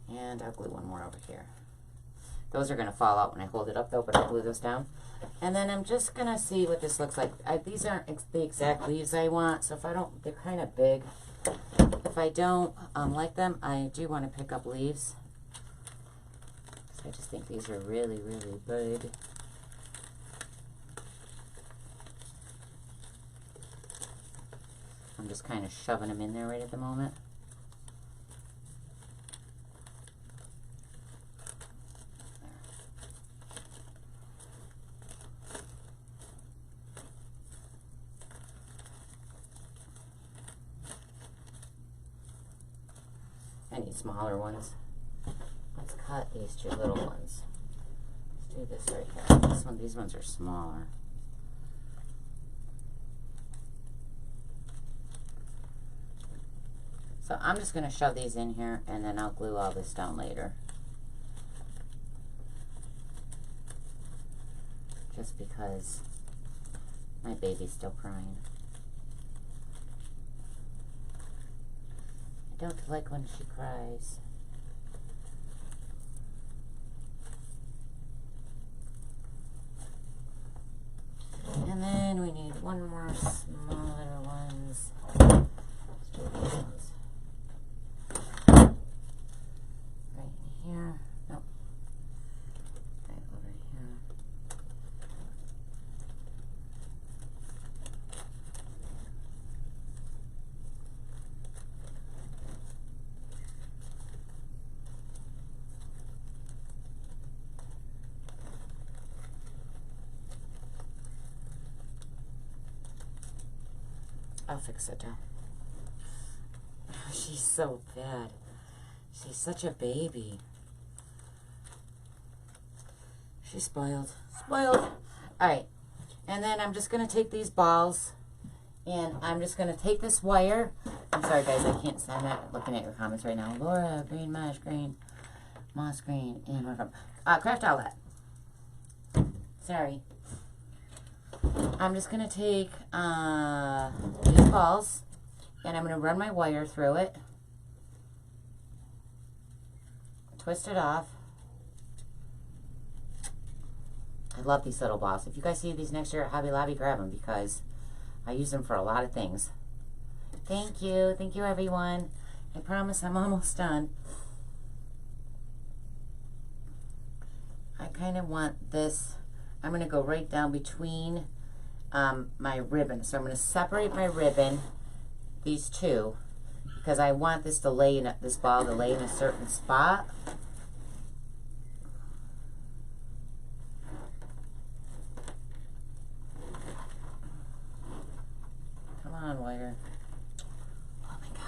And I'll glue one more over here. Those are going to fall out when I hold it up though, but I'll glue those down. And then I'm just going to see what this looks like. These aren't the exact leaves I want, so if I don't, they're kind of big. If I don't like them, I do want to pick up leaves. So I just think these are really, really big. I'm just kind of shoving them in there right at the moment. I need smaller ones. Let's cut these two little ones. Let's do this right here. This one, these ones are smaller. So I'm just going to shove these in here and then I'll glue all this down later. Just because my baby's still crying. I don't like when she cries. And then we need one more smaller ones. Let's do these ones. Right in here. Nope. Right over here. I'll fix it down. She's so bad. She's such a baby. She's spoiled. Spoiled. Alright. And then I'm just going to take these balls and I'm just going to take this wire. I'm sorry guys, I'm not looking at your comments right now. Laura, green, moss green, and where from? Craft Outlet. Sorry. I'm just going to take these balls and I'm going to run my wire through it. Twist it off. I love these little balls. If you guys see these next year at Hobby Lobby, grab them because I use them for a lot of things. Thank you. Thank you, everyone. I promise I'm almost done. I kind of want this. I'm going to go right down between my ribbon. So I'm going to separate my ribbon, these two, because I want this to lay in this ball to lay in a certain spot. Come on, wire. Oh my God.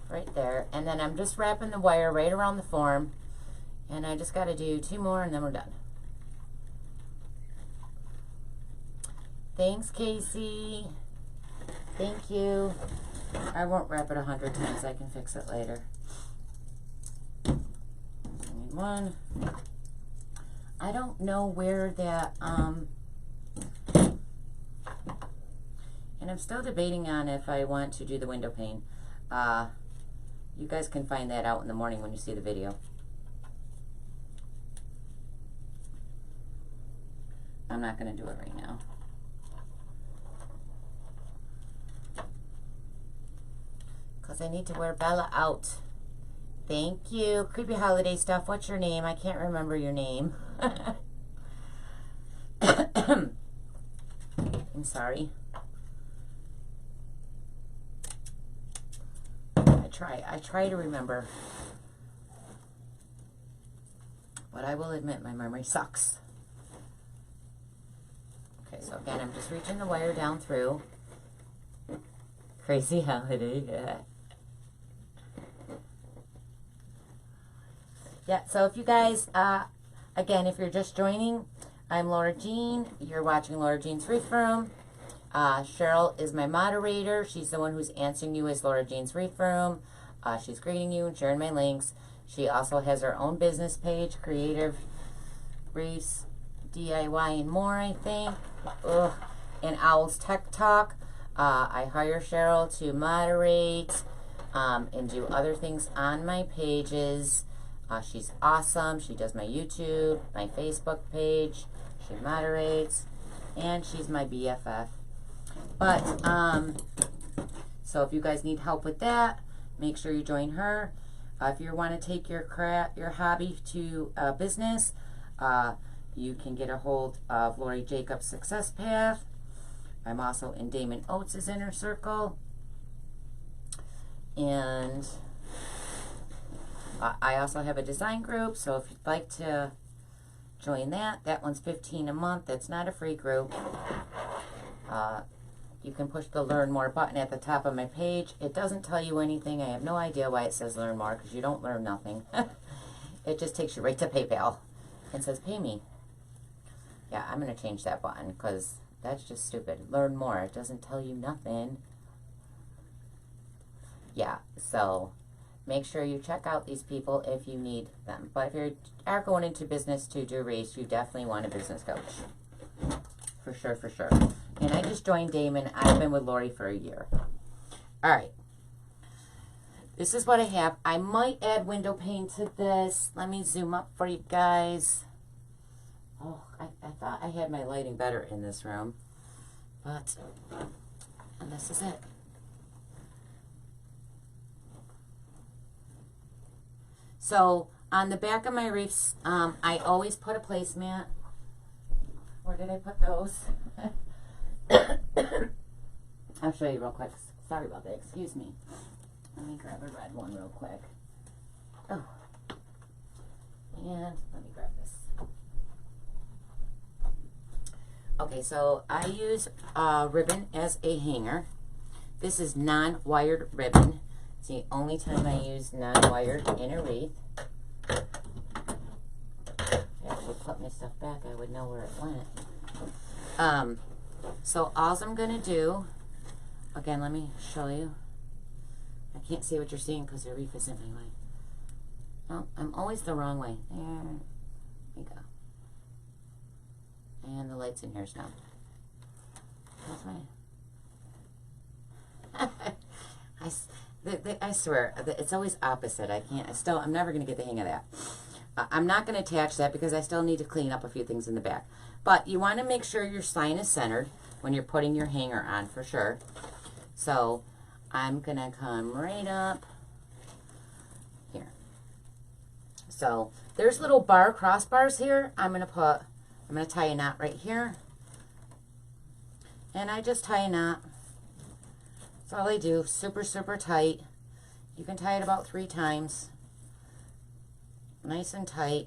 Right there, and then I'm just wrapping the wire right around the form, and I just got to do 2 more and then we're done. Thanks, Casey. Thank you. I won't wrap it 100 times. I can fix it later. I need one. I don't know where that and I'm still debating on if I want to do the window pane. You guys can find that out in the morning when you see the video. I'm not going to do it right now. Because I need to wear Bella out Thank you. Creepy holiday stuff. What's your name? I can't remember your name. I'm sorry. I try to remember. But I will admit my memory sucks. Okay, so again, I'm just reaching the wire down through. Crazy holiday, yeah. Yeah, so if you guys, again, if you're just joining, I'm Laura Jean. You're watching Laura Jean's Wreath Room. Cheryl is my moderator. She's the one who's answering you as Laura Jean's Wreath Room. She's greeting you and sharing my links. She also has her own business page, Creative Wreaths, DIY and more, I think. Ugh. And Owl's Tech Talk. I hire Cheryl to moderate and do other things on my pages. She's awesome. She does my YouTube, my Facebook page. She moderates, and she's my BFF. But, so if you guys need help with that, make sure you join her. If you want to take your hobby to business, you can get a hold of Lori Jacobs' Success Path. I'm also in Damon Oates' inner circle. And I also have a design group, so if you'd like to join that, that one's $15 a month. That's not a free group. You can push the Learn More button at the top of my page. It doesn't tell you anything. I have no idea why it says Learn More, because you don't learn nothing. It just takes you right to PayPal and says Pay Me. Yeah, I'm going to change that button, because that's just stupid. Learn More. It doesn't tell you nothing. Yeah, so make sure you check out these people if you need them. But if you are going into business to do wreaths, you definitely want a business coach. For sure, for sure. And I just joined Damon. I've been with Lori for a year. All right. This is what I have. I might add window pane to this. Let me zoom up for you guys. Oh, I thought I had my lighting better in this room. But, and this is it. So, on the back of my wreaths, I always put a placemat. Where did I put those? I'll show you real quick. Sorry about that. Excuse me. Let me grab a red one real quick. Oh. And let me grab this. Okay, so I use ribbon as a hanger. This is non-wired ribbon. It's the only time I use non-wired in a wreath. If I actually put my stuff back, I would know where it went. So all I'm going to do, again, let me show you. I can't see what you're seeing because the wreath isn't my way. Oh, I'm always the wrong way. There we go. And the light's in here now. That's right. I swear, it's always opposite. I'm never going to get the hang of that. I'm not going to attach that because I still need to clean up a few things in the back. But you want to make sure your sign is centered when you're putting your hanger on for sure. So I'm going to come right up here. So there's little crossbars here. I'm going to tie a knot right here. And I just tie a knot. That's all I do. Super, super tight. You can tie it about 3 times. Nice and tight.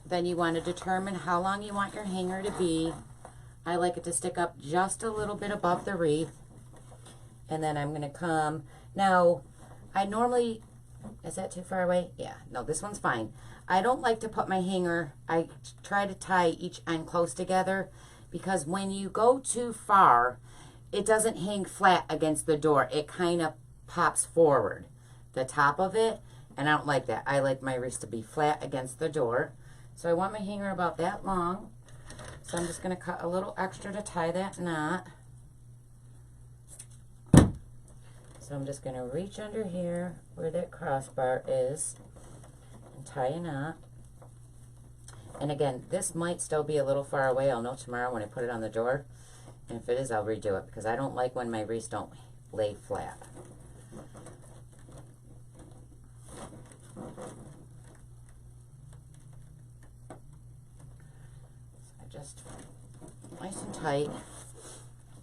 Then you want to determine how long you want your hanger to be. I like it to stick up just a little bit above the wreath. And then I'm going to come. Now, I normally, is that too far away? Yeah, no, this one's fine. I don't like to put my hanger, I try to tie each end close together because when you go too far, it doesn't hang flat against the door. It kind of pops forward, the top of it, and I don't like that. I like my wrist to be flat against the door. So I want my hanger about that long. So I'm just going to cut a little extra to tie that knot. So I'm just going to reach under here where that crossbar is and tie a knot. And again, this might still be a little far away. I'll know tomorrow when I put it on the door. And if it is, I'll redo it because I don't like when my wreaths don't lay flat. just nice and tight.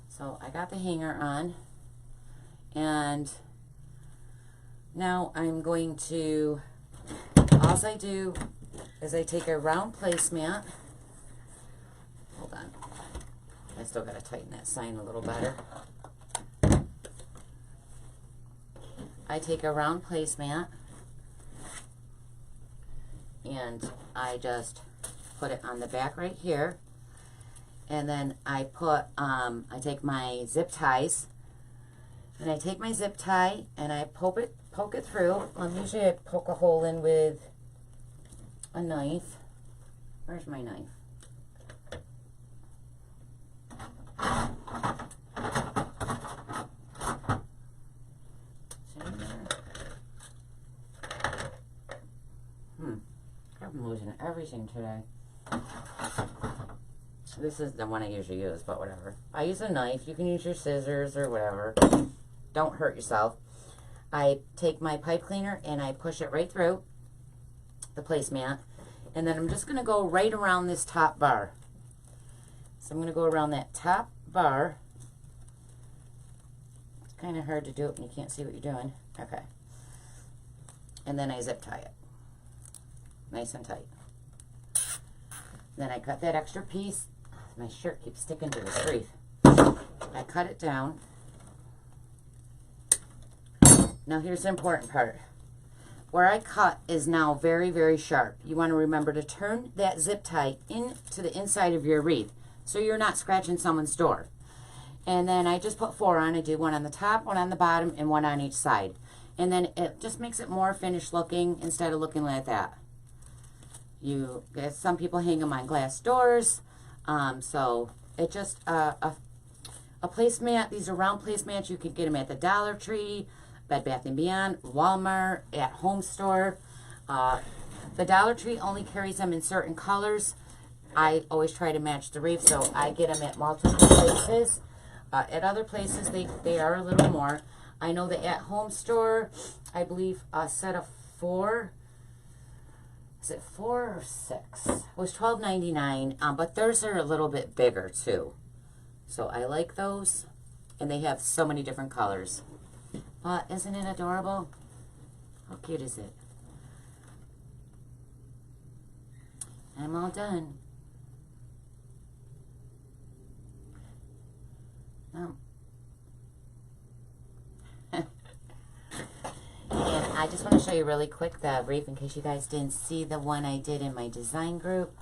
So I got the hanger on, and now I'm going to, all I do is I take a round placemat. Hold on. I still got to tighten that sign a little better. I take a round placemat and I just put it on the back right here. And then I put, I take my zip ties, and I take my zip tie and I poke it through. Usually I poke a hole in with a knife. Where's my knife? I'm losing everything today. This is the one I usually use, but whatever. I use a knife. You can use your scissors or whatever. Don't hurt yourself. I take my pipe cleaner and I push it right through the placemat. And then I'm just going to go right around this top bar. So I'm going to go around that top bar. It's kind of hard to do it when you can't see what you're doing. Okay. And then I zip tie it. Nice and tight. Then I cut that extra piece. My shirt keeps sticking to this wreath. I cut it down. Now here's the important part. Where I cut is now very, very sharp. You want to remember to turn that zip tie into the inside of your wreath so you're not scratching someone's door. And then I just put 4 on. I do 1 on the top, 1 on the bottom, and 1 on each side. And then it just makes it more finished looking instead of looking like that. Some people hang them on glass doors. So it just, a placemat. These are round placemats. You could get them at the Dollar Tree, Bed Bath & Beyond, Walmart, at Home Store. The Dollar Tree only carries them in certain colors. I always try to match the wreath, so I get them at multiple places. At other places, they are a little more. I know that at Home Store, I believe a set of 4, is it 4 or 6? It was $12.99, but theirs are a little bit bigger too. So I like those, and they have so many different colors. Isn't it adorable? How cute is it? I'm all done. And I just want to show you really quick the wreath in case you guys didn't see the one I did in my design group.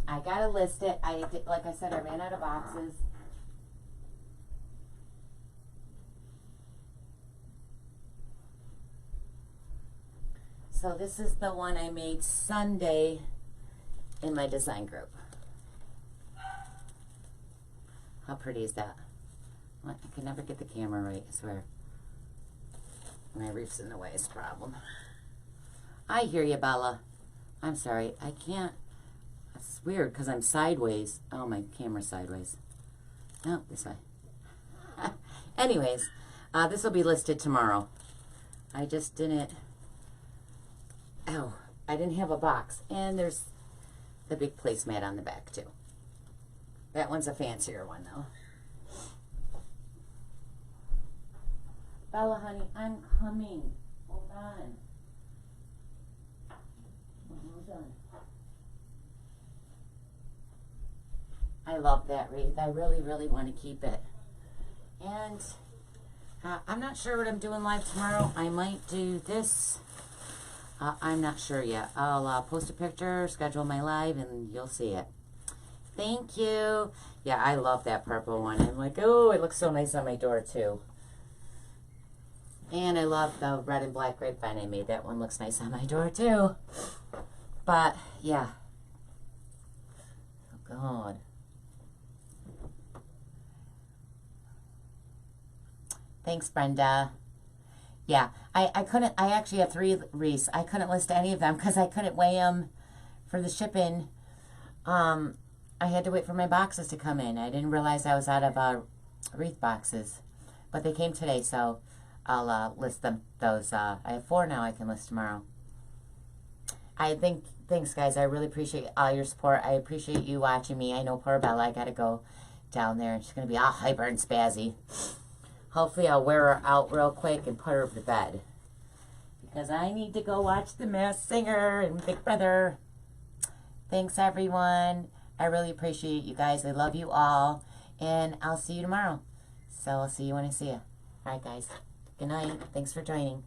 I gotta list it. Like I said, I ran out of boxes. So this is the one I made Sunday in my design group. How pretty is that? I can never get the camera right, I swear. My wreath's in the way is a problem. I hear you, Bella. I'm sorry, I can't. It's weird because I'm sideways. Oh, my camera's sideways. No, this way. Anyways, this will be listed tomorrow. I just didn't. Oh, I didn't have a box. And there's the big placemat on the back, too. That one's a fancier one, though. Bella, honey, I'm coming. Hold on. Hold on. I love that wreath. I really, really want to keep it. And I'm not sure what I'm doing live tomorrow. I might do this. I'm not sure yet. I'll post a picture, schedule my live, and you'll see it. Thank you. Yeah, I love that purple one. I'm like, oh, it looks so nice on my door, too. And I love the red and black grapevine I made. That one looks nice on my door, too. But, yeah. Oh, God. Thanks, Brenda. Yeah, I actually have 3 wreaths. I couldn't list any of them because I couldn't weigh them for the shipping. I had to wait for my boxes to come in. I didn't realize I was out of wreath boxes. But they came today, so I'll list them. I have 4 now I can list tomorrow. Thanks guys. I really appreciate all your support. I appreciate you watching me. I know poor Bella, I gotta go down there. She's gonna be all hyper and spazzy. Hopefully I'll wear her out real quick and put her to bed. Because I need to go watch The Masked Singer and Big Brother. Thanks everyone. I really appreciate you guys. I love you all. And I'll see you tomorrow. So I'll see you when I see you. Alright guys. Good night. Thanks for joining.